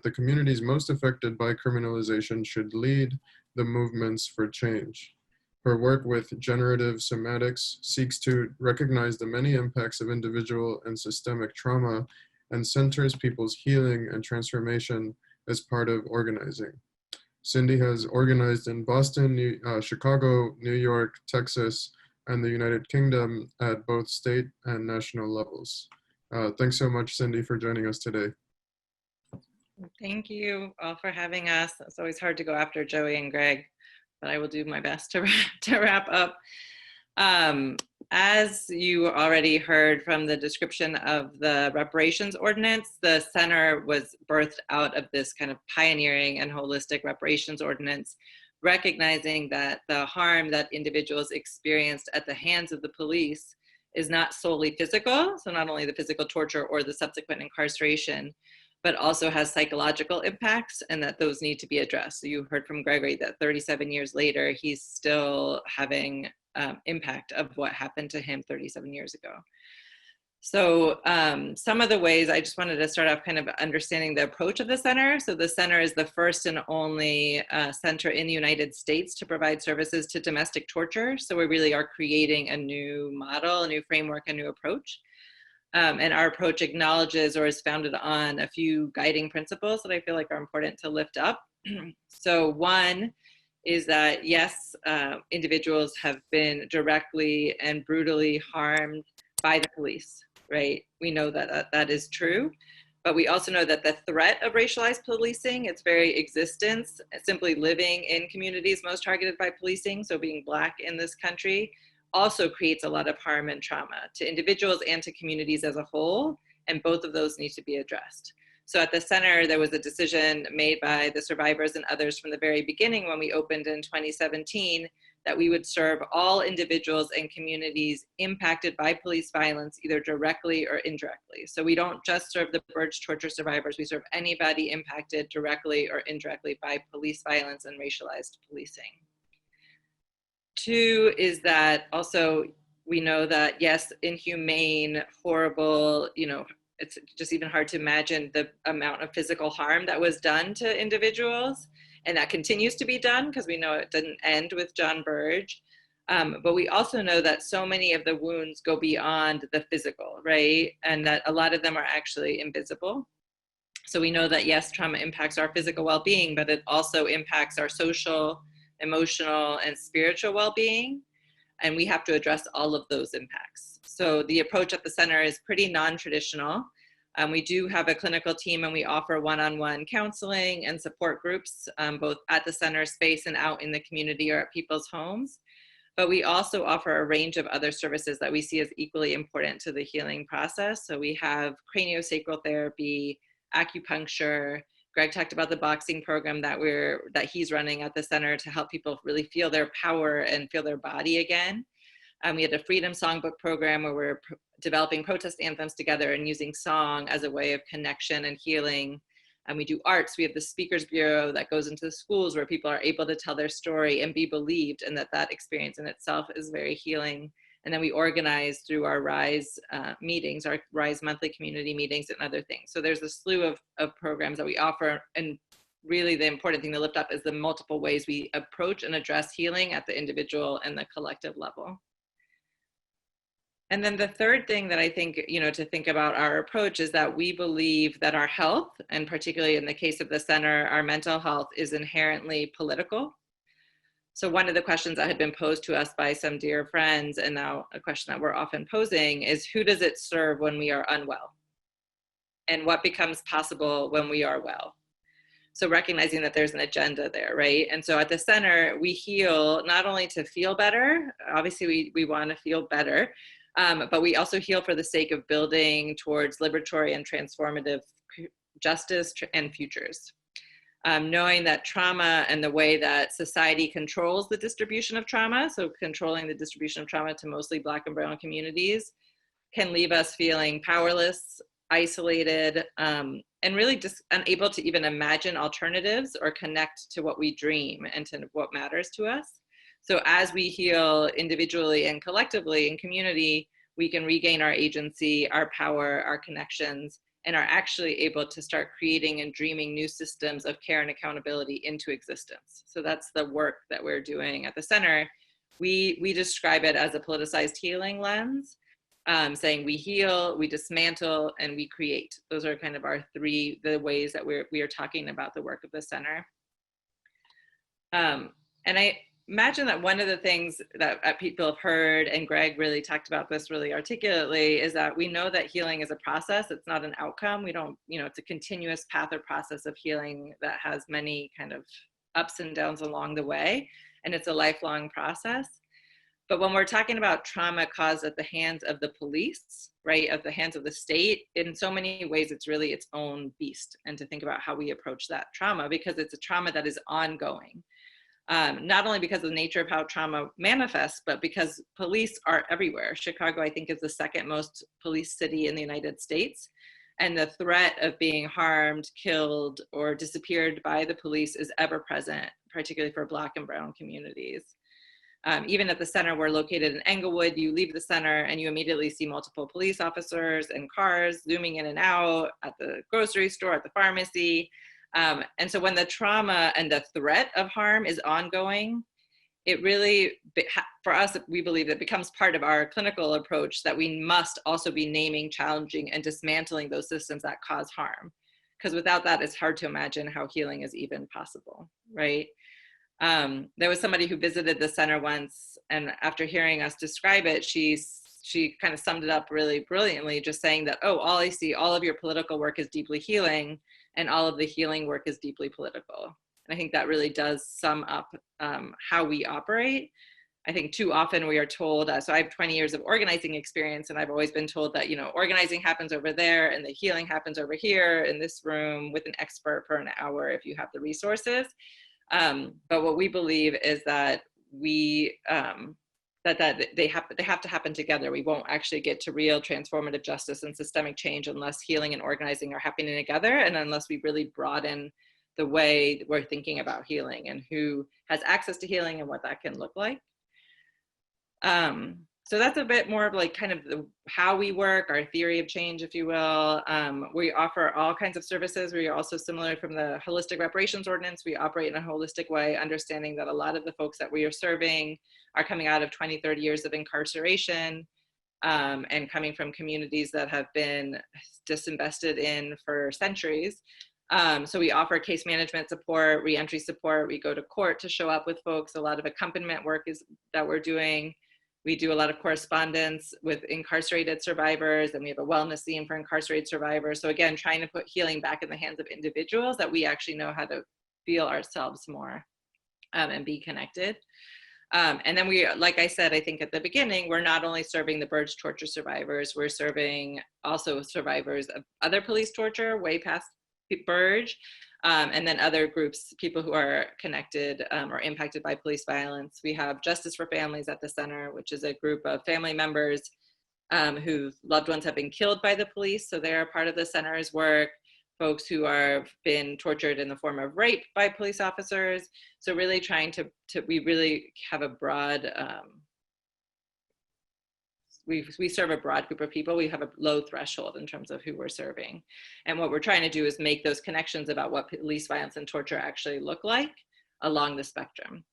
the communities most affected by criminalization should lead the movements for change. Her work with generative somatics seeks to recognize the many impacts of individual and systemic trauma and centers people's healing and transformation as part of organizing. Cindy has organized in Boston, Chicago, New York, Texas, and the United Kingdom at both state and national levels. Thanks so much, Cindy, for joining us today. Thank you all for having us. It's always hard to go after Joey and Greg, but I will do my best to wrap up. As you already heard from the description of the reparations ordinance, the center was birthed out of this kind of pioneering and holistic reparations ordinance, recognizing that the harm that individuals experienced at the hands of the police is not solely physical, so not only the physical torture or the subsequent incarceration, but also has psychological impacts, and that those need to be addressed. So you heard from Gregory that 37 years later, he's still having impact of what happened to him 37 years ago. So some of the ways I just wanted to start off kind of understanding the approach of the center. So the center is the first and only center in the United States to provide services to domestic torture. So we really are creating a new model, a new framework, a new approach. And our approach acknowledges or is founded on a few guiding principles that I feel like are important to lift up. So one is that, yes, individuals have been directly and brutally harmed by the police, right? We know that that is true, but we also know that the threat of racialized policing, its very existence, simply living in communities most targeted by policing, so being Black in this country, also creates a lot of harm and trauma to individuals and to communities as a whole, and both of those need to be addressed. So at the center, there was a decision made by the survivors and others from the very beginning when we opened in 2017 that we would serve all individuals and communities impacted by police violence, either directly or indirectly. So we don't just serve the Burge torture survivors, we serve anybody impacted directly or indirectly by police violence and racialized policing. Two is that also we know that, yes, inhumane, horrible, it's just even hard to imagine the amount of physical harm that was done to individuals. And that continues to be done because we know it didn't end with John Burge. But we also know that so many of the wounds go beyond the physical, right? And that a lot of them are actually invisible. So we know that, yes, trauma impacts our physical well-being, but it also impacts our social, emotional, and spiritual well-being. And we have to address all of those impacts. So the approach at the center is pretty non-traditional. We do have a clinical team and we offer one-on-one counseling and support groups, both at the center space and out in the community or at people's homes. But we also offer a range of other services that we see as equally important to the healing process. So we have craniosacral therapy, acupuncture. Greg talked about the boxing program that he's running at the center to help people really feel their power and feel their body again. We had a Freedom Songbook program where we're developing protest anthems together and using song as a way of connection and healing. And we do arts. We have the Speakers Bureau that goes into the schools where people are able to tell their story and be believed, and that experience in itself is very healing. And then we organize through our RISE meetings, our RISE monthly community meetings and other things. So there's a slew of programs that we offer. And really the important thing to lift up is the multiple ways we approach and address healing at the individual and the collective level. And then the third thing that I think, to think about our approach is that we believe that our health, and particularly in the case of the center, our mental health is inherently political. So one of the questions that had been posed to us by some dear friends, and now a question that we're often posing, is who does it serve when we are unwell? And what becomes possible when we are well? So recognizing that there's an agenda there, right? And so at the center, we heal not only to feel better, obviously we want to feel better, but we also heal for the sake of building towards liberatory and transformative justice and futures. Knowing that trauma and the way that society controls the distribution of trauma, so controlling the distribution of trauma to mostly Black and brown communities, can leave us feeling powerless, isolated, and really just unable to even imagine alternatives or connect to what we dream and to what matters to us. So as we heal individually and collectively in community, we can regain our agency, our power, our connections, and are actually able to start creating and dreaming new systems of care and accountability into existence. So that's the work that we're doing at the center. We describe it as a politicized healing lens, saying we heal, we dismantle, and we create. Those are kind of the ways that we are talking about the work of the center. And I imagine that one of the things that people have heard, and Greg really talked about this really articulately, is that we know that healing is a process. It's not an outcome. We don't, it's a continuous path or process of healing that has many kind of ups and downs along the way. And it's a lifelong process. But when we're talking about trauma caused at the hands of the police, right, at the hands of the state, in so many ways, it's really its own beast. And to think about how we approach that trauma, because it's a trauma that is ongoing. Not only because of the nature of how trauma manifests, but because police are everywhere. Chicago, I think, is the second most police city in the United States. And the threat of being harmed, killed, or disappeared by the police is ever present, particularly for Black and brown communities. Even at the center, we're located in Englewood, you leave the center and you immediately see multiple police officers and cars zooming in and out at the grocery store, at the pharmacy. And so when the trauma and the threat of harm is ongoing, it really, for us, we believe it becomes part of our clinical approach that we must also be naming, challenging, and dismantling those systems that cause harm. Because without that, it's hard to imagine how healing is even possible, right? There was somebody who visited the center once, and after hearing us describe it, she kind of summed it up really brilliantly, just saying that, oh, all I see, all of your political work is deeply healing, and all of the healing work is deeply political. And I think that really does sum up how we operate. I think too often we are told, so I have 20 years of organizing experience, and I've always been told that, you know, organizing happens over there and the healing happens over here in this room with an expert for an hour if you have the resources. But what we believe is that they have to happen together. We won't actually get to real transformative justice and systemic change unless healing and organizing are happening together, and unless we really broaden the way we're thinking about healing and who has access to healing and what that can look like. So that's a bit more of like kind of how we work, our theory of change, if you will. We offer all kinds of services. We are also similar from the holistic reparations ordinance. We operate in a holistic way, understanding that a lot of the folks that we are serving are coming out of 20, 30 years of incarceration, and coming from communities that have been disinvested in for centuries. So we offer case management support, reentry support. We go to court to show up with folks. A lot of accompaniment work that we're doing. We do a lot of correspondence with incarcerated survivors, and we have a wellness scene for incarcerated survivors. So again, trying to put healing back in the hands of individuals that we actually know how to feel ourselves more, and be connected. And then we, like I said, I think at the beginning, we're not only serving the Burge torture survivors, we're serving also survivors of other police torture way past Burge, and then other groups, people who are connected or impacted by police violence. We have Justice for Families at the center, which is a group of family members whose loved ones have been killed by the police. So they're a part of the center's work. Folks who are been tortured in the form of rape by police officers. So really trying to we really have a broad, we serve a broad group of people. We have a low threshold in terms of who we're serving. And what we're trying to do is make those connections about what police violence and torture actually look like along the spectrum.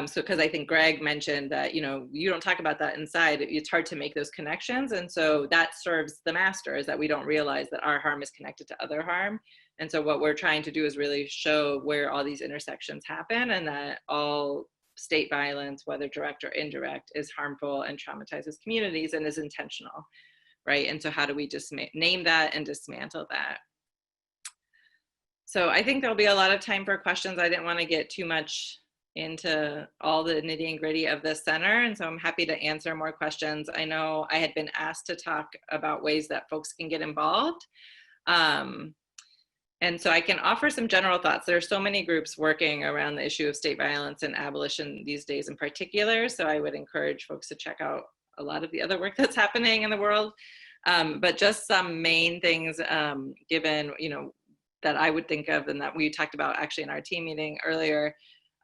So, because I think Greg mentioned that, you know, you don't talk about that inside, it's hard to make those connections. And so that serves the master, is that we don't realize that our harm is connected to other harm. And so what we're trying to do is really show where all these intersections happen, and that all state violence, whether direct or indirect, is harmful and traumatizes communities and is intentional, right? And so how do we just name that and dismantle that? So I think there'll be a lot of time for questions. I didn't want to get too much into all the nitty and gritty of this center, and so I'm happy to answer more questions. I know I had been asked to talk about ways that folks can get involved. And so I can offer some general thoughts. There are so many groups working around the issue of state violence and abolition these days in particular. So I would encourage folks to check out a lot of the other work that's happening in the world. But just some main things given, you know, that I would think of and that we talked about actually in our team meeting earlier.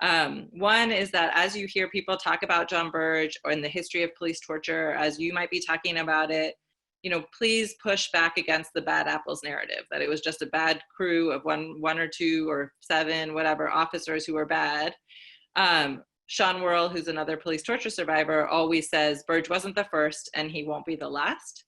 One is that as you hear people talk about John Burge or in the history of police torture, as you might be talking about it, you know, please push back against the bad apples narrative, that it was just a bad crew of one or two or seven, whatever, officers who were bad. Sean Worrell, who's another police torture survivor, always says Burge wasn't the first and he won't be the last.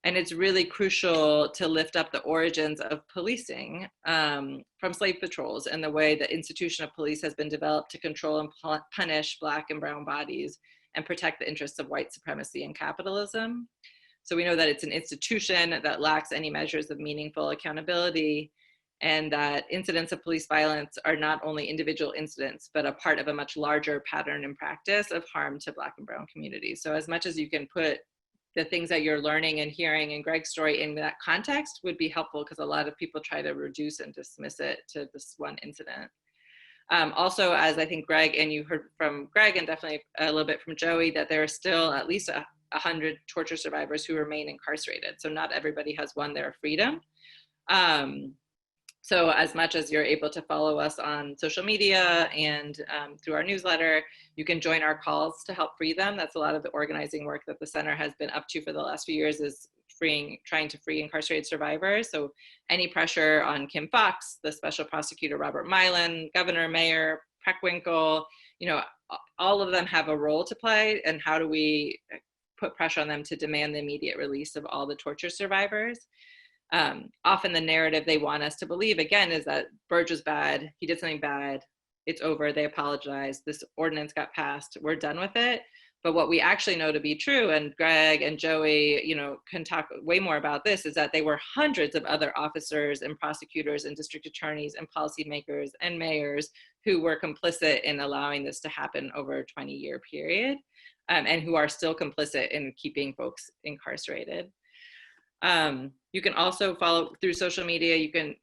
And it's really crucial to lift up the origins of policing from slave patrols and the way the institution of police has been developed to control and punish Black and brown bodies and protect the interests of white supremacy and capitalism. So we know that it's an institution that lacks any measures of meaningful accountability, and that incidents of police violence are not only individual incidents, but a part of a much larger pattern and practice of harm to Black and brown communities. So as much as you can put the things that you're learning and hearing in Greg's story in that context would be helpful, because a lot of people try to reduce and dismiss it to this one incident. Also, as I think Greg, and you heard from Greg and definitely a little bit from Joey, that there are still at least 100 torture survivors who remain incarcerated. So not everybody has won their freedom. So as much as you're able to follow us on social media and through our newsletter, you can join our calls to help free them. That's a lot of the organizing work that the center has been up to for the last few years, is trying to free incarcerated survivors. So any pressure on Kim Fox, the special prosecutor Robert Milan, Governor, Mayor Preckwinkle, you know, all of them have a role to play. And how do we put pressure on them to demand the immediate release of all the torture survivors? Often the narrative they want us to believe, again, is that Burge was bad, he did something bad, it's over, they apologized, this ordinance got passed, we're done with it. But what we actually know to be true, and Greg and Joey, you know, can talk way more about this, is that they were hundreds of other officers and prosecutors and district attorneys and policymakers and mayors who were complicit in allowing this to happen over a 20-year period, and who are still complicit in keeping folks incarcerated. You can also follow through social media. You can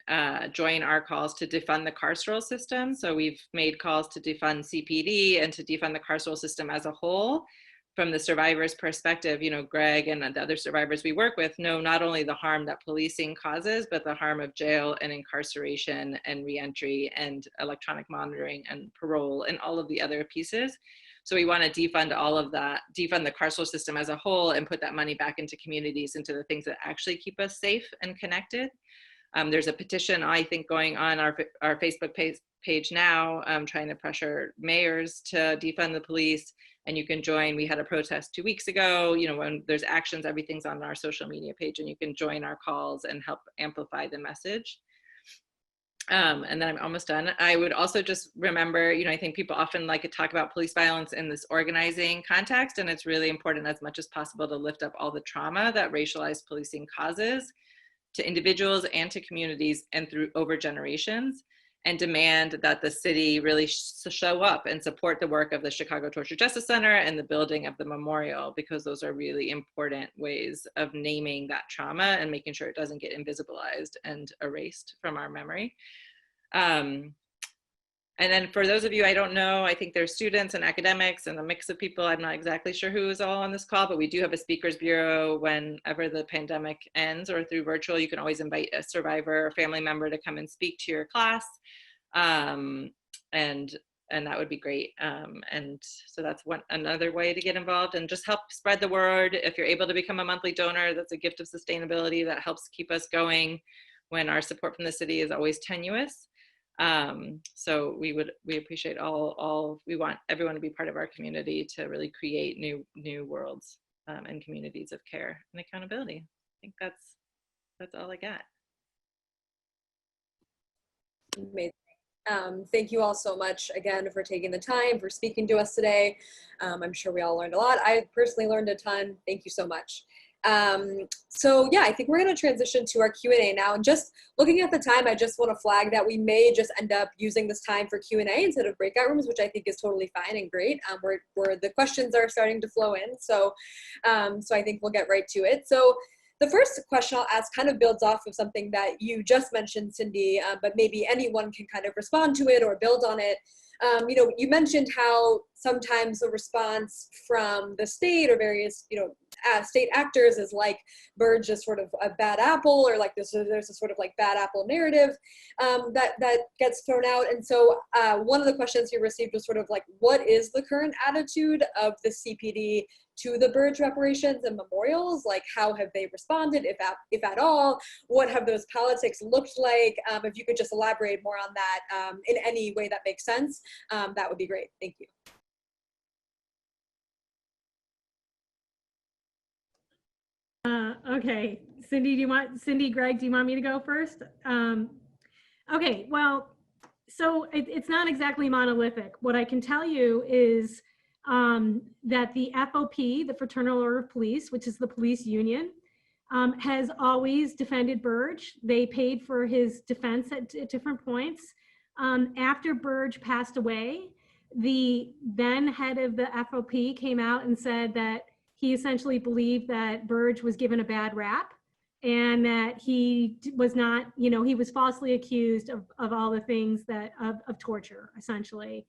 join our calls to defund the carceral system. So we've made calls to defund CPD and to defund the carceral system as a whole. From the survivor's perspective, you know, Greg and the other survivors we work with know not only the harm that policing causes, but the harm of jail and incarceration and reentry and electronic monitoring and parole and all of the other pieces. So we want to defund all of that, defund the carceral system as a whole, and put that money back into communities, into the things that actually keep us safe and connected. There's a petition, I think, going on our Facebook page now, trying to pressure mayors to defund the police. And you can join. We had a protest 2 weeks ago. You know, when there's actions, everything's on our social media page, and you can join our calls and help amplify the message. And then I'm almost done. I would also just remember, you know, I think people often like to talk about police violence in this organizing context, and it's really important as much as possible to lift up all the trauma that racialized policing causes to individuals and to communities and through over generations, and demand that the city really show up and support the work of the Chicago Torture Justice Center and the building of the memorial, because those are really important ways of naming that trauma and making sure it doesn't get invisibilized and erased from our memory. And then for those of you I don't know, I think there's students and academics and a mix of people. I'm not exactly sure who is all on this call, but we do have a speakers bureau. Whenever the pandemic ends or through virtual, you can always invite a survivor or family member to come and speak to your class. And that would be great. And so that's another way to get involved and just help spread the word. If you're able to become a monthly donor, that's a gift of sustainability that helps keep us going when our support from the city is always tenuous. So we appreciate we want everyone to be part of our community to really create new worlds and communities of care and accountability. I think that's all I got. Amazing. Thank you all so much again for taking the time, for speaking to us today. I'm sure we all learned a lot. I personally learned a ton. Thank you so much. So yeah, I think we're going to transition to our Q&A now. And just looking at the time, I just want to flag that we may just end up using this time for Q&A instead of breakout rooms, which I think is totally fine and great. Where the questions are starting to flow in. So I think we'll get right to it. So the first question I'll ask kind of builds off of something that you just mentioned, Cindy, but maybe anyone can kind of respond to it or build on it. You know, you mentioned how sometimes the response from the state or various, you know, state actors is like Burge is sort of a bad apple, or like there's a sort of like bad apple narrative that gets thrown out. And so one of the questions you received was sort of like, what is the current attitude of the CPD to the Burge reparations and memorials? Like, how have they responded, if at all? What have those politics looked like? If you could just elaborate more on that in any way that makes sense, that would be great. Thank you. Okay, Cindy, Greg, do you want me to go first? Okay, well, so it's not exactly monolithic. What I can tell you is that the FOP, the Fraternal Order of Police, which is the police union, has always defended Burge. They paid for his defense at different points. After Burge passed away, the then head of the FOP came out and said that he essentially believed that Burge was given a bad rap and that he was not, you know, he was falsely accused of all the things that, of torture, essentially.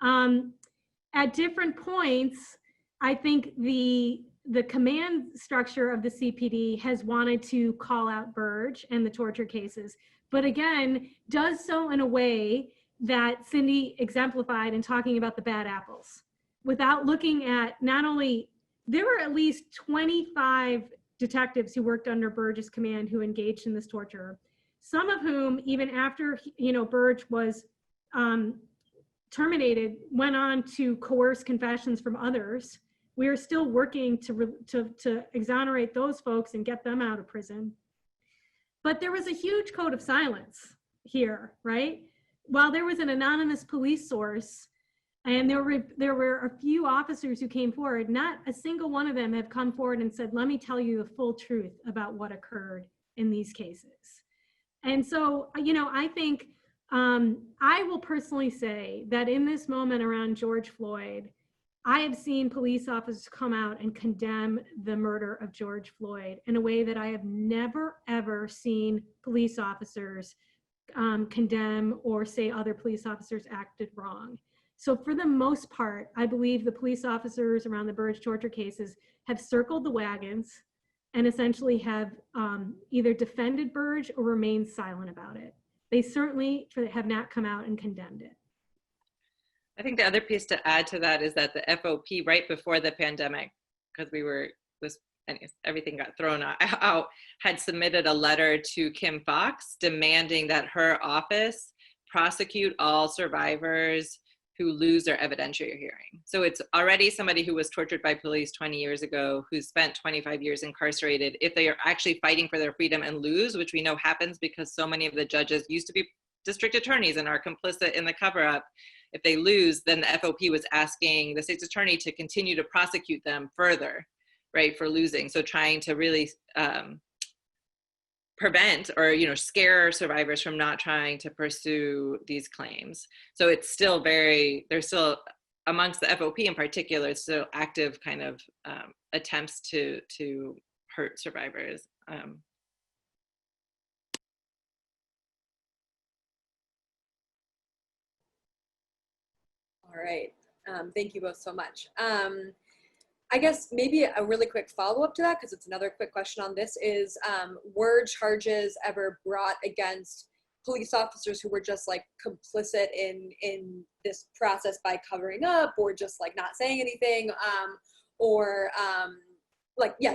At different points, I think the the command structure of the CPD has wanted to call out Burge and the torture cases, but again, does so in a way that Cindy exemplified in talking about the bad apples, without looking at not only, there were at least 25 detectives who worked under Burge's command who engaged in this torture, some of whom, even after, Burge was terminated, went on to coerce confessions from others. We are still working to exonerate those folks and get them out of prison. But there was a huge code of silence here, right? While there was an anonymous police source, and there were a few officers who came forward, not a single one of them have come forward and said, let me tell you the full truth about what occurred in these cases. And so, I think I will personally say that in this moment around George Floyd, I have seen police officers come out and condemn the murder of George Floyd in a way that I have never, ever seen police officers condemn or say other police officers acted wrong. So for the most part, I believe the police officers around the Burge torture cases have circled the wagons and essentially have either defended Burge or remained silent about it. They certainly have not come out and condemned it. I think the other piece to add to that is that the FOP right before the pandemic, because everything got thrown out, had submitted a letter to Kim Foxx demanding that her office prosecute all survivors who lose their evidentiary hearing. So it's already somebody who was tortured by police 20 years ago, who spent 25 years incarcerated. If they are actually fighting for their freedom and lose, which we know happens because so many of the judges used to be district attorneys and are complicit in the cover-up, if they lose, then the FOP was asking the state's attorney to continue to prosecute them further, right, for losing. So trying to really prevent or scare survivors from not trying to pursue these claims. So it's still there's still, amongst the FOP in particular, it's still active kind of attempts to hurt survivors. All right, thank you both so much. I guess maybe a really quick follow-up to that, because it's another quick question on this, is were charges ever brought against police officers who were just like complicit in this process by covering up or just like not saying anything,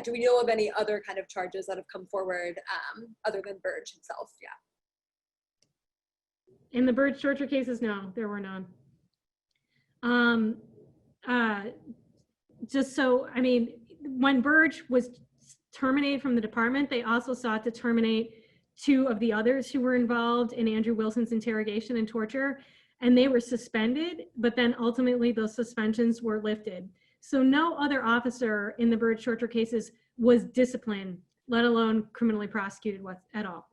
do we know of any other kind of charges that have come forward other than Burge himself? Yeah. In the Burge torture cases, no, there were none. When Burge was terminated from the department, they also sought to terminate 2 of the others who were involved in Andrew Wilson's interrogation and torture, and they were suspended, but then ultimately those suspensions were lifted. So no other officer in the Burge torture cases was disciplined, let alone criminally prosecuted at all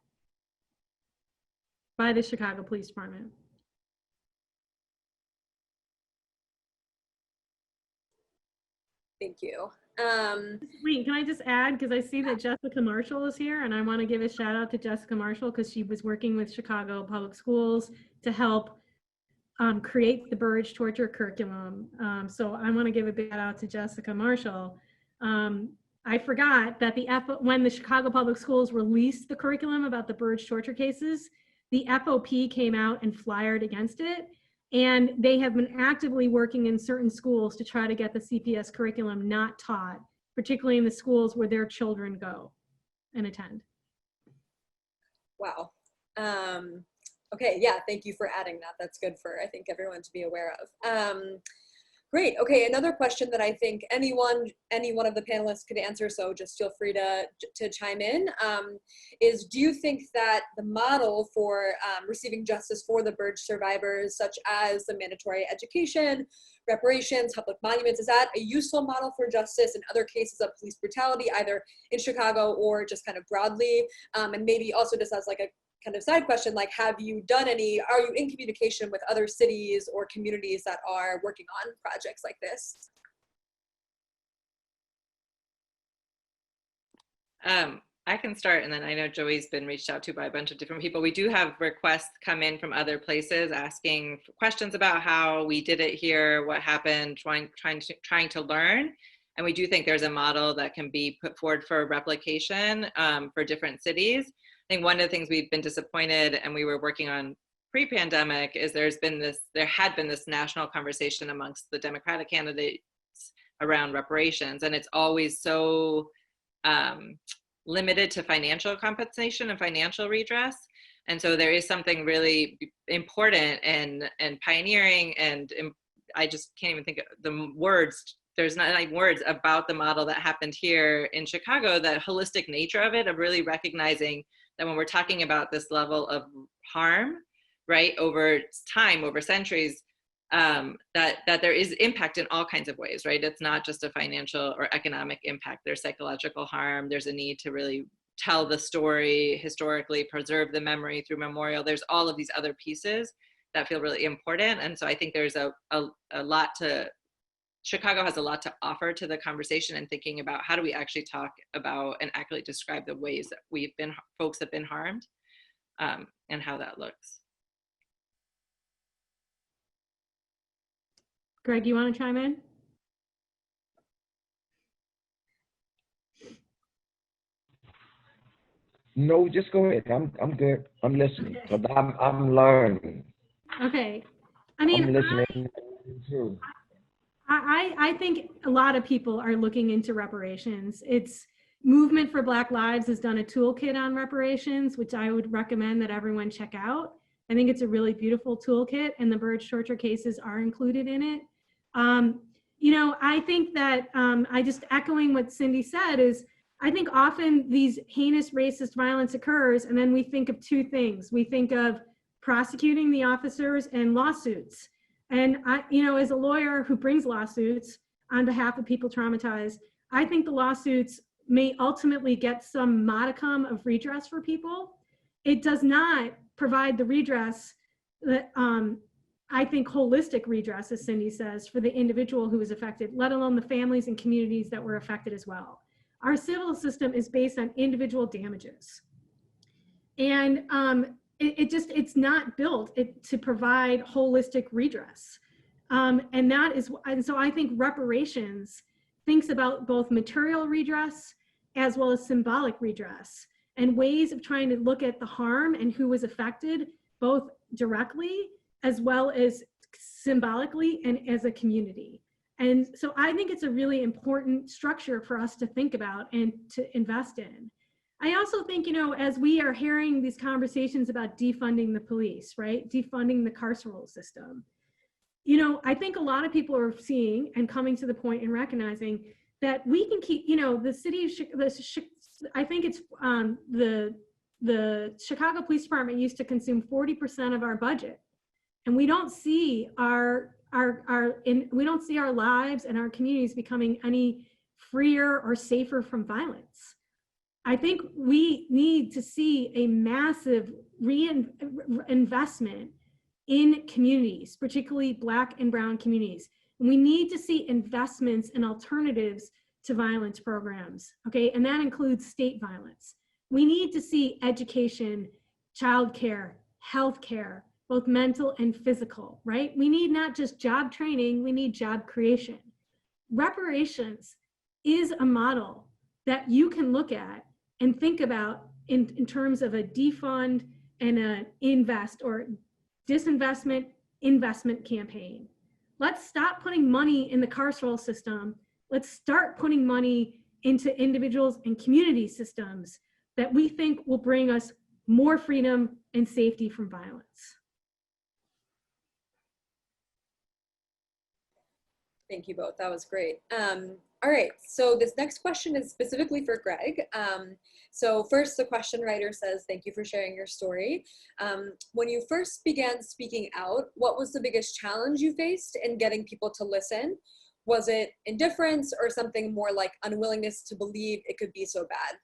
by the Chicago Police Department. Thank you. Wait, can I just add, because I see that Jessica Marshall is here, and I want to give a shout out to Jessica Marshall because she was working with Chicago Public Schools to help create the Burge torture curriculum. So I want to give a big shout out to Jessica Marshall. I forgot that when the Chicago Public Schools released the curriculum about the Burge torture cases, the FOP came out and flyered against it. And they have been actively working in certain schools to try to get the CPS curriculum not taught, particularly in the schools where their children go and attend. Wow. Okay, yeah, thank you for adding that. That's good for, I think, everyone to be aware of. Great. Okay, another question that I think any one of the panelists could answer, so just feel free to chime in, is do you think that the model for receiving justice for the Burge survivors, such as the mandatory education, reparations, public monuments, is that a useful model for justice in other cases of police brutality, either in Chicago or just kind of broadly? And maybe also just as like a kind of side question, like are you in communication with other cities or communities that are working on projects like this? I can start, and then I know Joey's been reached out to by a bunch of different people. We do have requests come in from other places asking questions about how we did it here, what happened, trying to learn. And we do think there's a model that can be put forward for replication for different cities. I think one of the things we've been disappointed and we were working on pre-pandemic is there had been this national conversation amongst the Democratic candidates around reparations. And it's always so limited to financial compensation and financial redress. And so there is something really important and pioneering, and I just can't even think of the words. There's not like words about the model that happened here in Chicago, that holistic nature of it, of really recognizing that when we're talking about this level of harm, right, over time, over centuries, that there is impact in all kinds of ways, right? It's not just a financial or economic impact. There's psychological harm. There's a need to really tell the story historically, preserve the memory through memorial. There's all of these other pieces that feel really important. And so I think there's a lot to, Chicago has a lot to offer to the conversation, and thinking about how do we actually talk about and accurately describe the ways that folks have been harmed, and how that looks. Greg, you want to chime in? No, just go ahead. I'm good. I'm listening because I'm learning. Okay. I mean, I'm listening too. I think a lot of people are looking into reparations. It's Movement for Black Lives has done a toolkit on reparations, which I would recommend that everyone check out. I think it's a really beautiful toolkit, and the Burge torture cases are included in it. You know, I think that I just echoing what Cindy said is, I think often these heinous racist violence occurs, and then we think of two things. We think of prosecuting the officers and lawsuits. And I, you know, as a lawyer who brings lawsuits on behalf of people traumatized, I think the lawsuits may ultimately get some modicum of redress for people. It does not provide the redress that I think holistic redress, as Cindy says, for the individual who was affected, let alone the families and communities that were affected as well. Our civil system is based on individual damages. And it's not built to provide holistic redress. And so I think reparations thinks about both material redress as well as symbolic redress, and ways of trying to look at the harm and who was affected, both directly as well as symbolically and as a community. And so I think it's a really important structure for us to think about and to invest in. I also think, you know, as we are hearing these conversations about defunding the police, right? Defunding the carceral system. You know, I think a lot of people are seeing and coming to the point and recognizing that we can keep, you know, the city of, I think it's the Chicago Police Department used to consume 40% of our budget. And we don't see we don't see our lives and our communities becoming any freer or safer from violence. I think we need to see a massive reinvestment in communities, particularly Black and Brown communities. And we need to see investments in alternatives to violence programs, okay? And that includes state violence. We need to see education, childcare, healthcare, both mental and physical, right? We need not just job training, we need job creation. Reparations is a model that you can look at and think about in terms of a defund and an invest or disinvestment investment campaign. Let's stop putting money in the carceral system. Let's start putting money into individuals and community systems that we think will bring us more freedom and safety from violence. Thank you both. That was great. All right, so this next question is specifically for Greg. So first, the question writer says, thank you for sharing your story. When you first began speaking out, what was the biggest challenge you faced in getting people to listen? Was it indifference or something more like unwillingness to believe it could be so bad?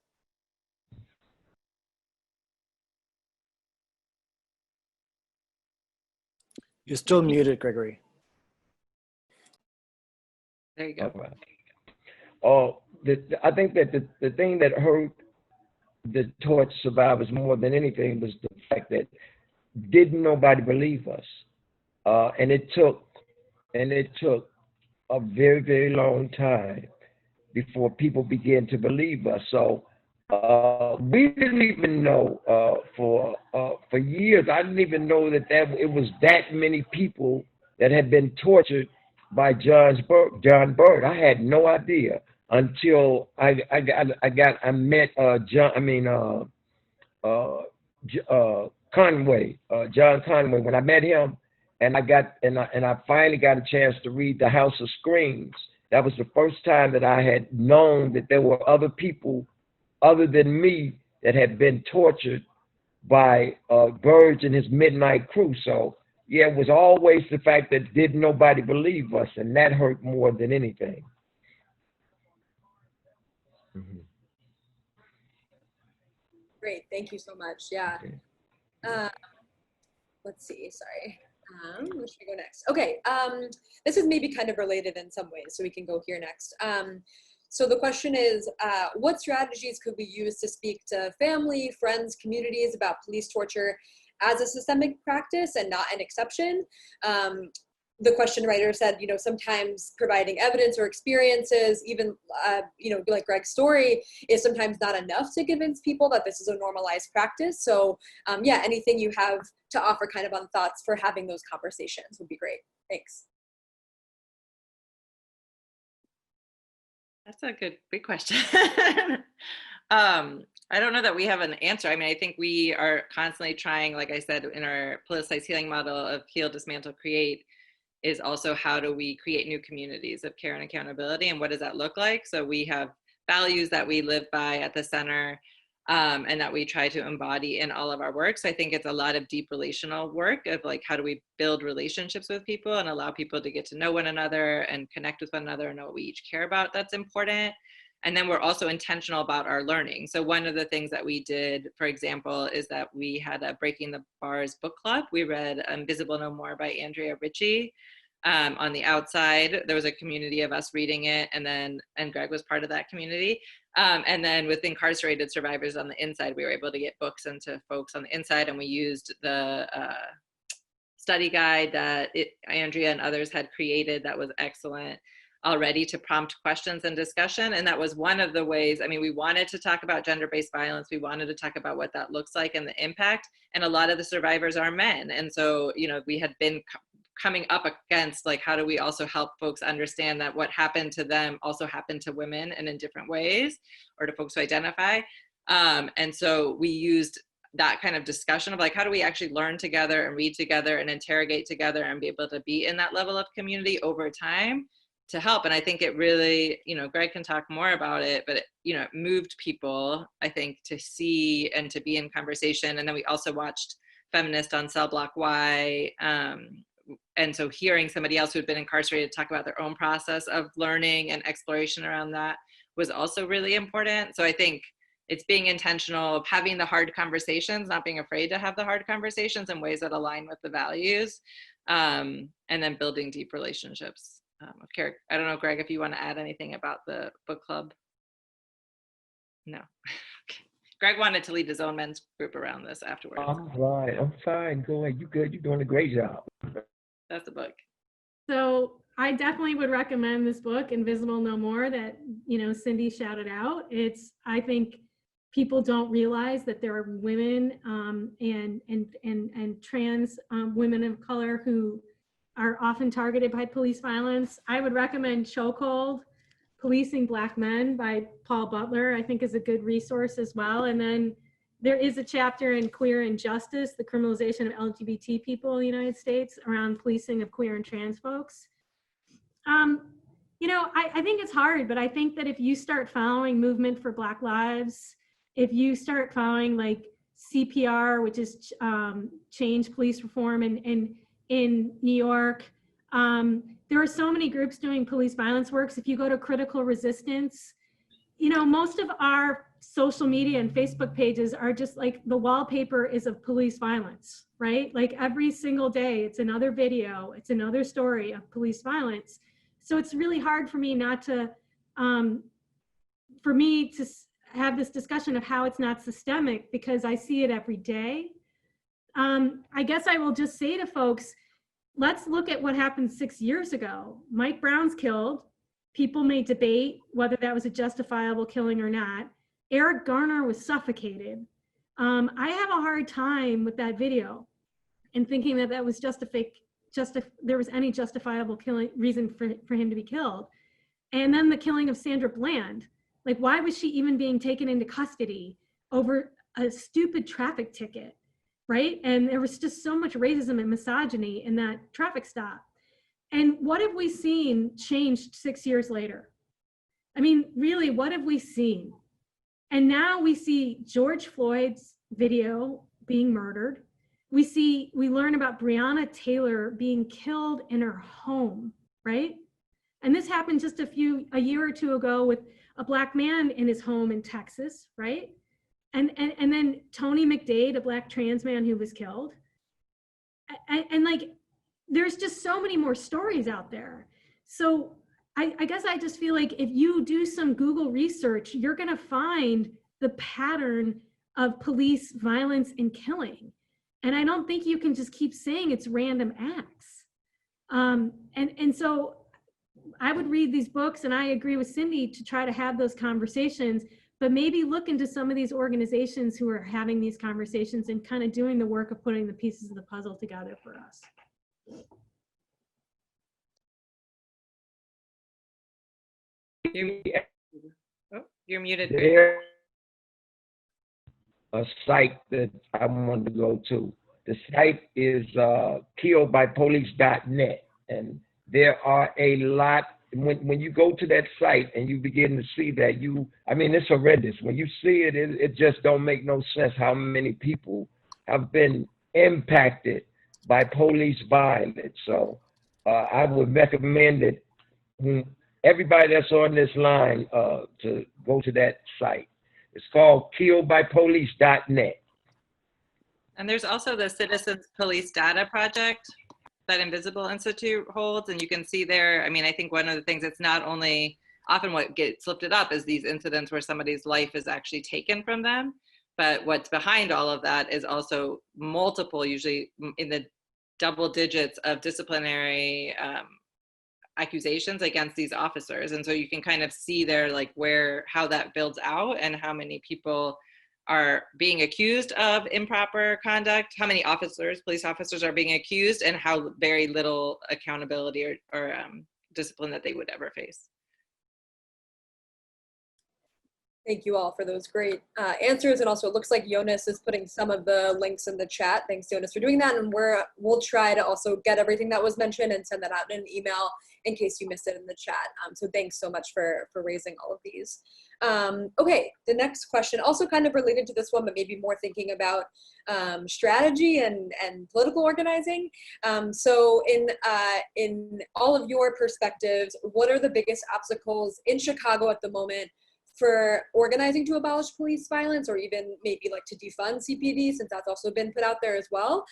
You're still muted, Gregory. There you go. I think that the thing that hurt the torch survivors more than anything was the fact that didn't nobody believe us, and it took a very, very long time before people began to believe us. So we didn't even know for years. I didn't even know that it was that many people that had been tortured by John Bird. I had no idea until I met John Conway. When I met him, and I finally got a chance to read The House of Screams. That was the first time that I had known that there were other people other than me that had been tortured by Burge and his midnight crew. So yeah, it was always the fact that didn't nobody believe us, and that hurt more than anything. Mm-hmm. Great, thank you so much. Yeah. Okay. Let's see, sorry. Where should I go next? Okay, this is maybe kind of related in some ways, so we can go here next. So the question is, what strategies could we use to speak to family, friends, communities about police torture as a systemic practice and not an exception? The question writer said, you know, sometimes providing evidence or experiences, even, you know, like Greg's story, is sometimes not enough to convince people that this is a normalized practice. So yeah, anything you have to offer kind of on thoughts for having those conversations would be great. Thanks. That's a big question. I don't know that we have an answer. I mean, I think we are constantly trying, like I said, in our politicized healing model of heal, dismantle, create, is also how do we create new communities of care and accountability, and what does that look like? So we have values that we live by at the center, and that we try to embody in all of our work. So I think it's a lot of deep relational work of like, how do we build relationships with people and allow people to get to know one another and connect with one another and know what we each care about. That's important. And then we're also intentional about our learning. So one of the things that we did, for example, is that we had a Breaking the Bars book club. We read Invisible No More by Andrea Ritchie. On the outside, there was a community of us reading it, and Greg was part of that community. And then with incarcerated survivors on the inside, we were able to get books into folks on the inside, and we used the study guide that Andrea and others had created that was excellent already to prompt questions and discussion. And that was one of the ways, I mean, we wanted to talk about gender-based violence. We wanted to talk about what that looks like and the impact. And a lot of the survivors are men. And so, you know, we had been coming up against, like, how do we also help folks understand that what happened to them also happened to women and in different ways, or to folks who identify. And so we used that kind of discussion of like, how do we actually learn together and read together and interrogate together and be able to be in that level of community over time to help. And I think it really, you know, Greg can talk more about it, but it, you know, it moved people, I think, to see and to be in conversation. And then we also watched Feminist on Cell Block Y. And so hearing somebody else who had been incarcerated talk about their own process of learning and exploration around that was also really important. So I think it's being intentional of having the hard conversations, not being afraid to have the hard conversations in ways that align with the values, and then building deep relationships of care. I don't know, Greg, if you want to add anything about the book club. No. Okay. Greg wanted to lead his own men's group around this afterwards. All right, I'm fine. Go ahead. You good? You're doing a great job. That's the book. So I definitely would recommend this book, Invisible No More, that, you know, Cindy shouted out. I think people don't realize that there are women and trans women of color who are often targeted by police violence. I would recommend Chokehold, Policing Black Men by Paul Butler, I think is a good resource as well. And then there is a chapter in Queer Injustice, the criminalization of LGBT people in the United States, around policing of queer and trans folks. You know, I think it's hard, but I think that if you start following Movement for Black Lives, if you start following like CPR, which is Change Police Reform in New York, there are so many groups doing police violence works. If you go to Critical Resistance, you know, most of our social media and Facebook pages are just like the wallpaper is of police violence, right? Like every single day, it's another video, it's another story of police violence. So it's really hard for me not to, for me to have this discussion of how it's not systemic, because I see it every day. I guess I will just say to folks, let's look at what happened 6 years ago. Mike Brown's killed. People may debate whether that was a justifiable killing or not. Eric Garner was suffocated. I have a hard time with that video and thinking that that was there was any justifiable reason for him to be killed. And then the killing of Sandra Bland. Like, why was she even being taken into custody over a stupid traffic ticket, right? And there was just so much racism and misogyny in that traffic stop. And what have we seen changed 6 years later? I mean, really, what have we seen? And now we see George Floyd's video being murdered. We learn about Breonna Taylor being killed in her home, right? And this happened just a year or two ago with a Black man in his home in Texas, right? And then Tony McDade, a Black trans man who was killed. And like, there's just so many more stories out there. So I guess I just feel like if you do some Google research, you're gonna find the pattern of police violence and killing. And I don't think you can just keep saying it's random acts. And so I would read these books, and I agree with Cindy to try to have those conversations, but maybe look into some of these organizations who are having these conversations and kind of doing the work of putting the pieces of the puzzle together for us. You're muted. There's a site that I want to go to. The site is killedbypolice.net, and there are a lot. When you go to that site and you begin to see that, I mean, it's horrendous. When you see it, it just don't make no sense how many people have been impacted by police violence. So I would recommend that everybody that's on this line to go to that site. It's called killedbypolice.net. And there's also the Citizens Police Data Project that Invisible Institute holds, and you can see there, I mean, I think one of the things, it's not only often what gets lifted up is these incidents where somebody's life is actually taken from them, but what's behind all of that is also multiple, usually in the double digits of disciplinary accusations against these officers. And so you can kind of see there, like how that builds out and how many people are being accused of improper conduct, how many police officers are being accused, and how very little accountability or discipline that they would ever face. Thank you all for those great answers. And also it looks like Jonas is putting some of the links in the chat. Thanks, Jonas, for doing that. And we'll try to also get everything that was mentioned and send that out in an email in case you missed it in the chat. So thanks so much for raising all of these. Okay, the next question, also kind of related to this one, but maybe more thinking about strategy and political organizing. So in all of your perspectives, what are the biggest obstacles in Chicago at the moment for organizing to abolish police violence, or even maybe like to defund CPD, since that's also been put out there as well?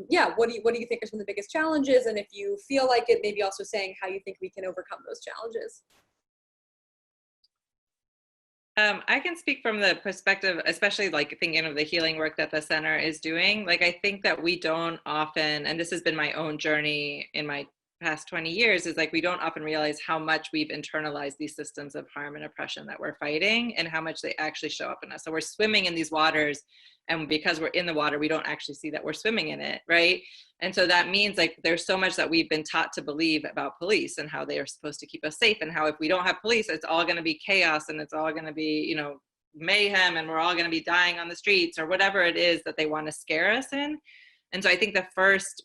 Yeah, what do you think are some of the biggest challenges? And if you feel like it, maybe also saying how you think we can overcome those challenges. I can speak from the perspective, especially like thinking of the healing work that the center is doing. Like, I think that we don't often, and this has been my own journey in my past 20 years, is like we don't often realize how much we've internalized these systems of harm and oppression that we're fighting, and how much they actually show up in us. So we're swimming in these waters, and because we're in the water, we don't actually see that we're swimming in it, right? And so that means like there's so much that we've been taught to believe about police and how they are supposed to keep us safe, and how if we don't have police, it's all going to be chaos, and it's all going to be, you know, mayhem, and we're all going to be dying on the streets, or whatever it is that they want to scare us in. And so I think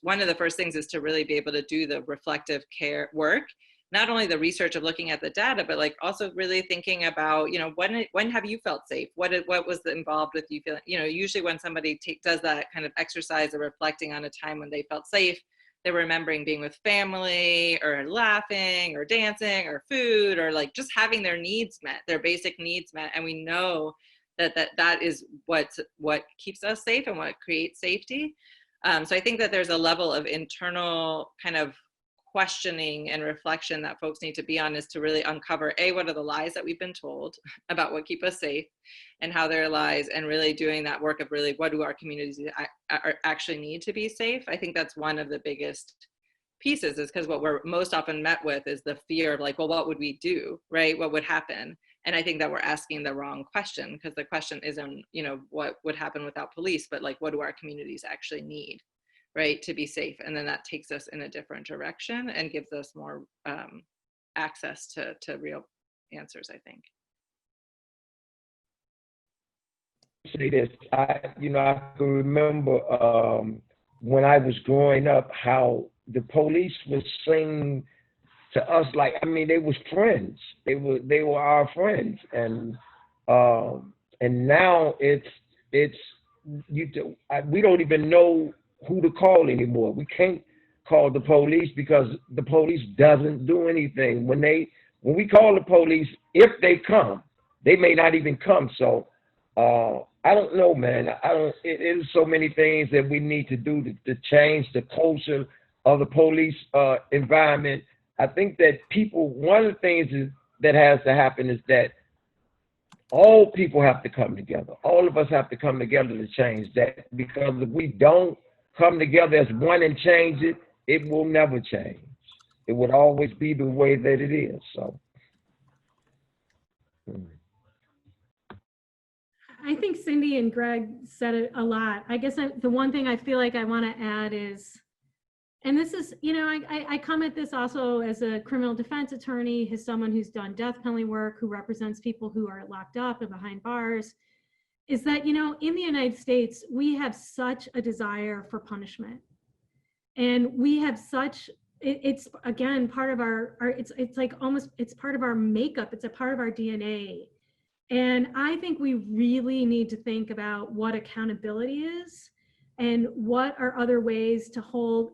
one of the first things is to really be able to do the reflective care work, not only the research of looking at the data, but like also really thinking about, you know, when have you felt safe? What was involved with you feeling, you know, usually when somebody does that kind of exercise of reflecting on a time when they felt safe, they're remembering being with family, or laughing, or dancing, or food, or like just having their needs met, their basic needs met. And we know that is what keeps us safe and what creates safety. So I think that there's a level of internal kind of questioning and reflection that folks need to be on, is to really uncover, what are the lies that we've been told about what keep us safe, and how they're lies, and really doing that work of really what do our communities actually need to be safe. I think that's one of the biggest pieces is because what we're most often met with is the fear of like, well, what would we do, right? What would happen? And I think that we're asking the wrong question, because the question isn't, you know, what would happen without police, but like, what do our communities actually need, right, to be safe? And then that takes us in a different direction and gives us more access to real answers, I think. Say this, I can remember when I was growing up, how the police was seen to us like, I mean, they was friends. They were our friends, and now we don't even know who to call anymore. We can't call the police because the police doesn't do anything. When we call the police, if they come, they may not even come. So I don't know, man. It is so many things that we need to do to change the culture of the police environment. I think that one of the things that has to happen is that all people have to come together. All of us have to come together to change that, because if we don't come together as one and change it, it will never change. It would always be the way that it is. So. I think Cindy and Greg said it a lot. I guess the one thing I feel like I want to add is, and this is, you know, I come at this also as a criminal defense attorney, as someone who's done death penalty work, who represents people who are locked up and behind bars, is that, you know, in the United States, we have such a desire for punishment. And we have such, it's again, part of our it's like almost, it's part of our makeup. It's a part of our DNA. And I think we really need to think about what accountability is and what are other ways to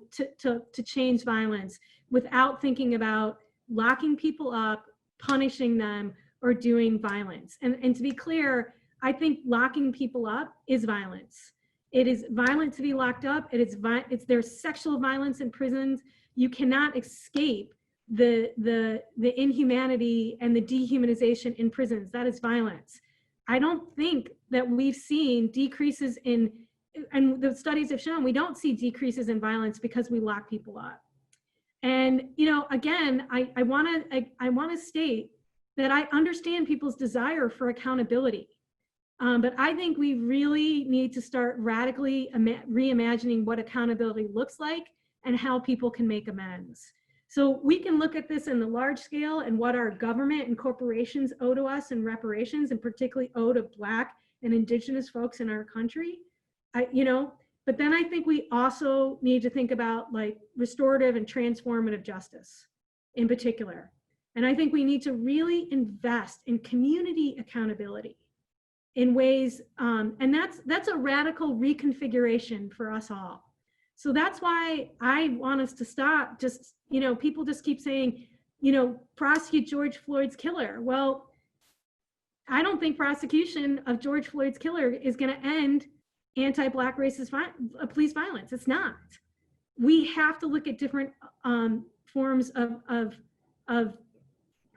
change violence without thinking about locking people up, punishing them, or doing violence. And to be clear, I think locking people up is violence. It is violent to be locked up. There's sexual violence in prisons. You cannot escape the inhumanity and the dehumanization in prisons. That is violence. I don't think that we've seen decreases in, and the studies have shown, we don't see decreases in violence because we lock people up. And, you know, again, I want to state that I understand people's desire for accountability. But I think we really need to start radically reimagining what accountability looks like and how people can make amends. So we can look at this in the large scale and what our government and corporations owe to us in reparations, and particularly owe to Black and Indigenous folks in our country. But then I think we also need to think about like restorative and transformative justice in particular. And I think we need to really invest in community accountability in ways, and that's a radical reconfiguration for us all. So that's why I want us to stop just, you know, people just keep saying, you know, prosecute George Floyd's killer. Well, I don't think prosecution of George Floyd's killer is going to end anti-Black racist police violence. It's not. We have to look at different forms of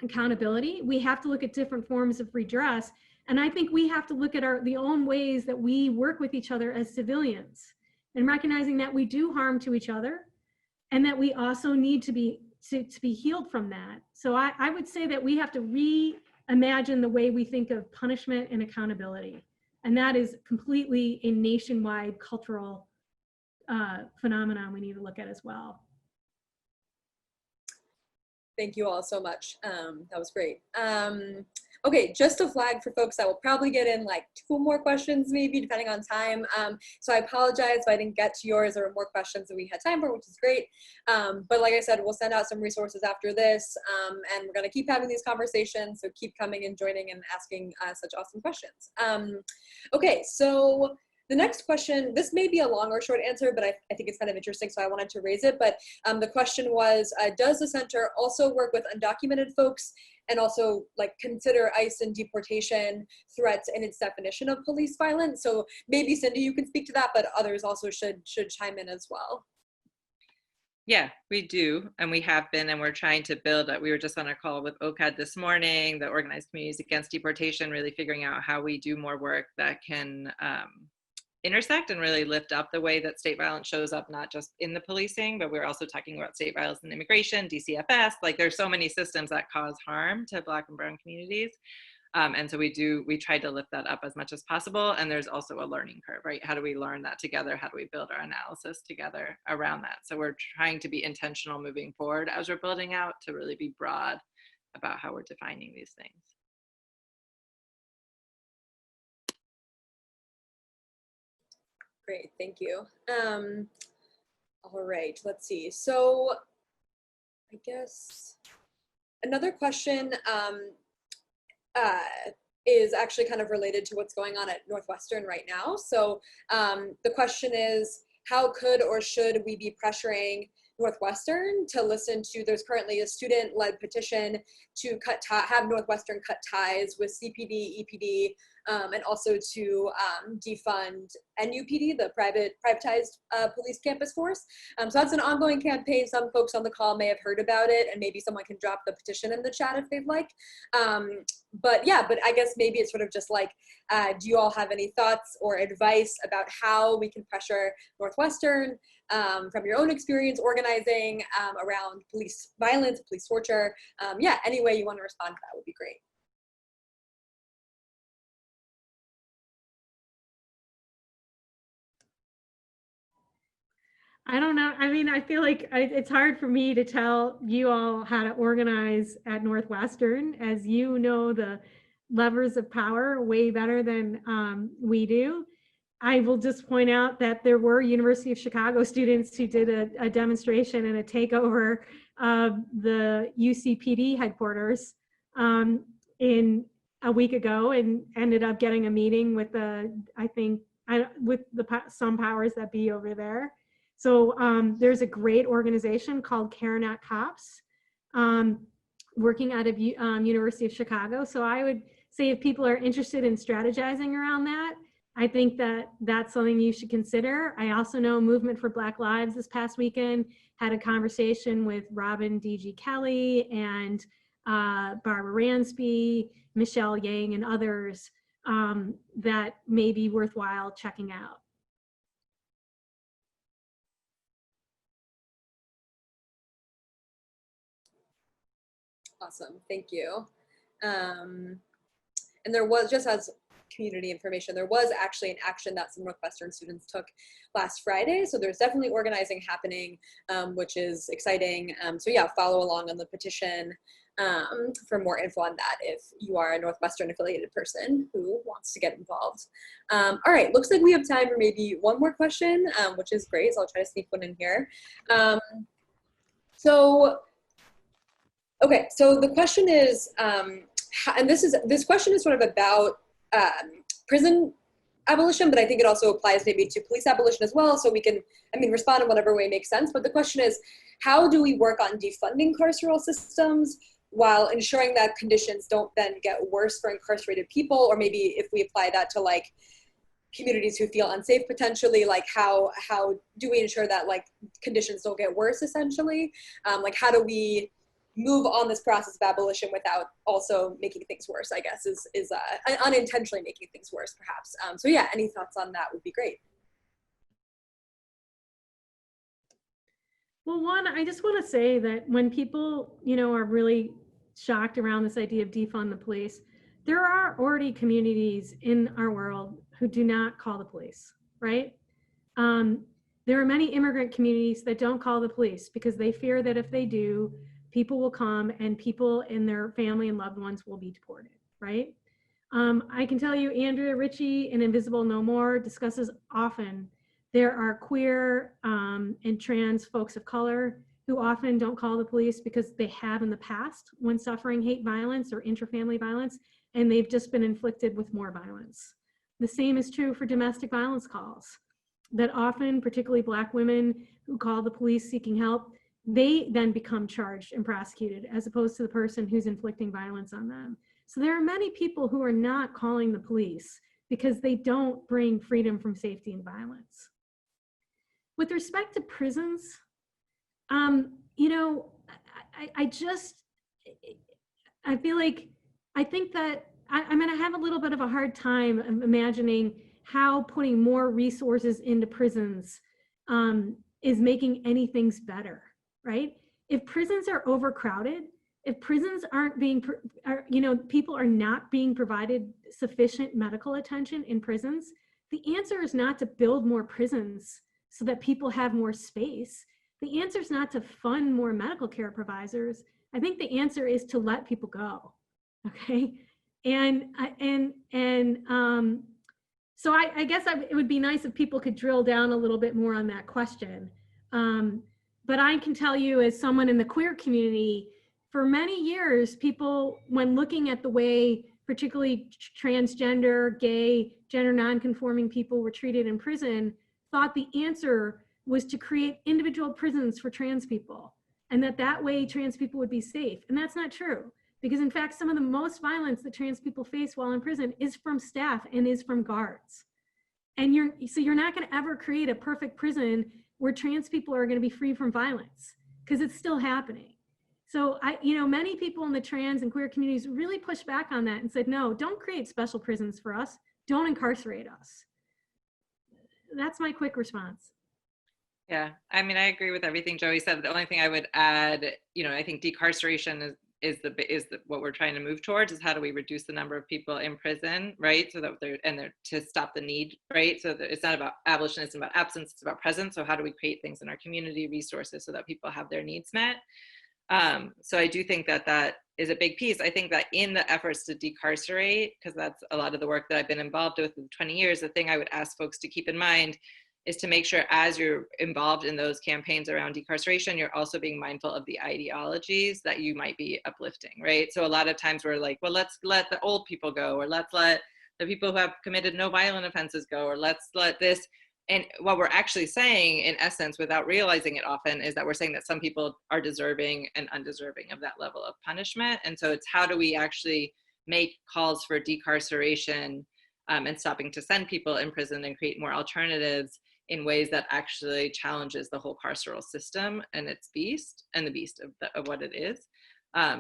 accountability. We have to look at different forms of redress. And I think we have to look at the own ways that we work with each other as civilians, and recognizing that we do harm to each other, and that we also need to be healed from that. So I would say that we have to reimagine the way we think of punishment and accountability. And that is completely a nationwide cultural phenomenon we need to look at as well. Thank you all so much. That was great. Okay, just a flag for folks that will probably get in like 2 more questions maybe, depending on time. So I apologize if I didn't get to yours. There were more questions than we had time for, which is great. But like I said, we'll send out some resources after this, and we're gonna keep having these conversations, so keep coming and joining and asking such awesome questions. Okay, so the next question, this may be a long or short answer, but I think it's kind of interesting, so I wanted to raise it. But the question was, does the center also work with undocumented folks and also like consider ICE and deportation threats in its definition of police violence? So maybe Cindy, you can speak to that, but others also should chime in as well. Yeah, we do, and we have been, and we're trying to build. We were just on a call with OCAD this morning, the Organized Communities Against Deportation, really figuring out how we do more work that can intersect and really lift up the way that state violence shows up, not just in the policing, but we're also talking about state violence and immigration, DCFS. Like there's so many systems that cause harm to Black and brown communities. And so we try to lift that up as much as possible. And there's also a learning curve, right? How do we learn that together? How do we build our analysis together around that? So we're trying to be intentional moving forward as we're building out to really be broad about how we're defining these things. Great, thank you. All right, let's see. So I guess another question is actually kind of related to what's going on at Northwestern right now. So the question is, how could or should we be pressuring Northwestern to listen to, there's currently a student-led petition to have Northwestern cut ties with CPD, EPD, and also to defund NUPD, the privatized police campus force. So that's an ongoing campaign. Some folks on the call may have heard about it, and maybe someone can drop the petition in the chat if they'd like. But yeah, but I guess maybe it's sort of just like, do you all have any thoughts or advice about how we can pressure Northwestern from your own experience organizing around police violence, police torture? Yeah, any way you want to respond to that would be great. I don't know. I mean, I feel like it's hard for me to tell you all how to organize at Northwestern, as you know the levers of power way better than we do. I will just point out that there were University of Chicago students who did a demonstration and a takeover of the UCPD headquarters in a week ago, and ended up getting a meeting with some powers that be over there. So there's a great organization called Care Not Cops working out of University of Chicago. So I would say if people are interested in strategizing around that, I think that that's something you should consider. I also know Movement for Black Lives this past weekend had a conversation with Robin D.G. Kelly and Barbara Ransby, Michelle Yang, and others that may be worthwhile checking out. Awesome, thank you. And there was, just as community information, there was actually an action that some Northwestern students took last Friday. So there's definitely organizing happening, which is exciting. So yeah, follow along on the petition for more info on that if you are a Northwestern affiliated person who wants to get involved. All right, looks like we have time for maybe one more question, which is great. So I'll try to sneak one in here. Okay, so the question is, and this question is sort of about prison abolition, but I think it also applies maybe to police abolition as well. So we can, respond in whatever way makes sense. But the question is, how do we work on defunding carceral systems while ensuring that conditions don't then get worse for incarcerated people? Or maybe if we apply that to like communities who feel unsafe potentially, like how do we ensure that like conditions don't get worse essentially? Like how do we move on this process of abolition without also making things worse, I guess, is unintentionally making things worse, perhaps. So yeah, any thoughts on that would be great. Well, one, I just want to say that when people, are really shocked around this idea of defund the police, there are already communities in our world who do not call the police, right? There are many immigrant communities that don't call the police because they fear that if they do, people will come and people and their family and loved ones will be deported, right? I can tell you, Andrea Ritchie in Invisible No More discusses often, there are queer and trans folks of color who often don't call the police because they have in the past when suffering hate violence or intrafamily violence, and they've just been inflicted with more violence. The same is true for domestic violence calls, that often, particularly Black women who call the police seeking help, they then become charged and prosecuted as opposed to the person who's inflicting violence on them. So there are many people who are not calling the police because they don't bring freedom from safety and violence. With respect to prisons, I feel like, I think that I'm going to have a little bit of a hard time imagining how putting more resources into prisons is making anything better, right? If prisons are overcrowded, if prisons aren't being, people are not being provided sufficient medical attention in prisons, the answer is not to build more prisons so that people have more space. The answer is not to fund more medical care providers. I think the answer is to let people go, okay? So I guess it would be nice if people could drill down a little bit more on that question. But I can tell you, as someone in the queer community, for many years, people, when looking at the way particularly transgender, gay, gender nonconforming people were treated in prison, thought the answer was to create individual prisons for trans people, and that way trans people would be safe. And that's not true, because in fact, some of the most violence that trans people face while in prison is from staff and is from guards. And you're not going to ever create a perfect prison where trans people are going to be free from violence, because it's still happening. So many people in the trans and queer communities really pushed back on that and said, no, don't create special prisons for us. Don't incarcerate us. That's my quick response. Yeah, I mean, I agree with everything Joey said. The only thing I would add, I think decarceration is what we're trying to move towards, is how do we reduce the number of people in prison, right? So that they're to stop the need, right? So that it's not about abolition, it's about absence, it's about presence. So how do we create things in our community, resources, so that people have their needs met? So I do think that is a big piece. I think that in the efforts to decarcerate, because that's a lot of the work that I've been involved with in 20 years, the thing I would ask folks to keep in mind is to make sure as you're involved in those campaigns around decarceration, you're also being mindful of the ideologies that you might be uplifting, right? So a lot of times we're like, well, let's let the old people go, or let's let the people who have committed no violent offenses go, or let's let this. And what we're actually saying, in essence, without realizing it often, is that we're saying that some people are deserving and undeserving of that level of punishment. And so it's how do we actually make calls for decarceration and stopping to send people in prison and create more alternatives in ways that actually challenges the whole carceral system and its beast, and the beast of what it is.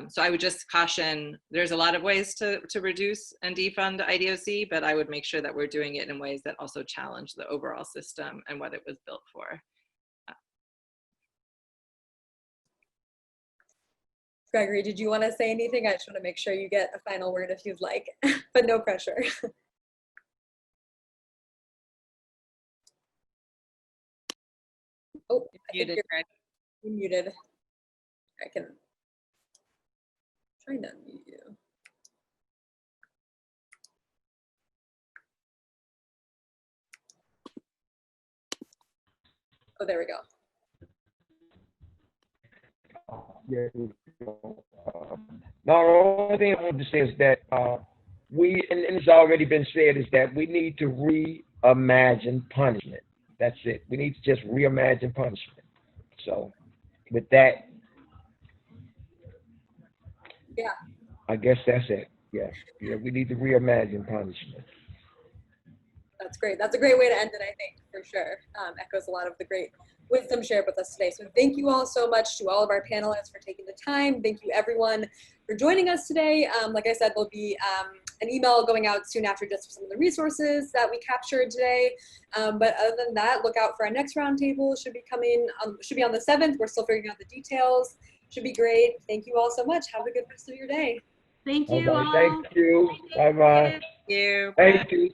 So I would just caution, there's a lot of ways to reduce and defund IDOC, but I would make sure that we're doing it in ways that also challenge the overall system and what it was built for. Gregory, did you want to say anything? I just want to make sure you get a final word if you'd like, but no pressure. Oh, I think you're muted. I can try to unmute you. Oh, there we go. Yeah. Now, the only thing I want to say is that and it's already been said, is that we need to reimagine punishment. That's it. We need to just reimagine punishment. So with that, yeah, I guess that's it. Yeah, we need to reimagine punishment. That's great. That's a great way to end it, I think, for sure. Echoes a lot of the great wisdom shared with us today. So thank you all so much to all of our panelists for taking the time. Thank you everyone for joining us today. Like I said, there'll be an email going out soon after just for some of the resources that we captured today. But other than that, look out for our next roundtable. Should be coming, should be on the 7th. We're still figuring out the details. Should be great. Thank you all so much. Have a good rest of your day. Thank you all. Thank you. Bye-bye. Thank you. Thank you.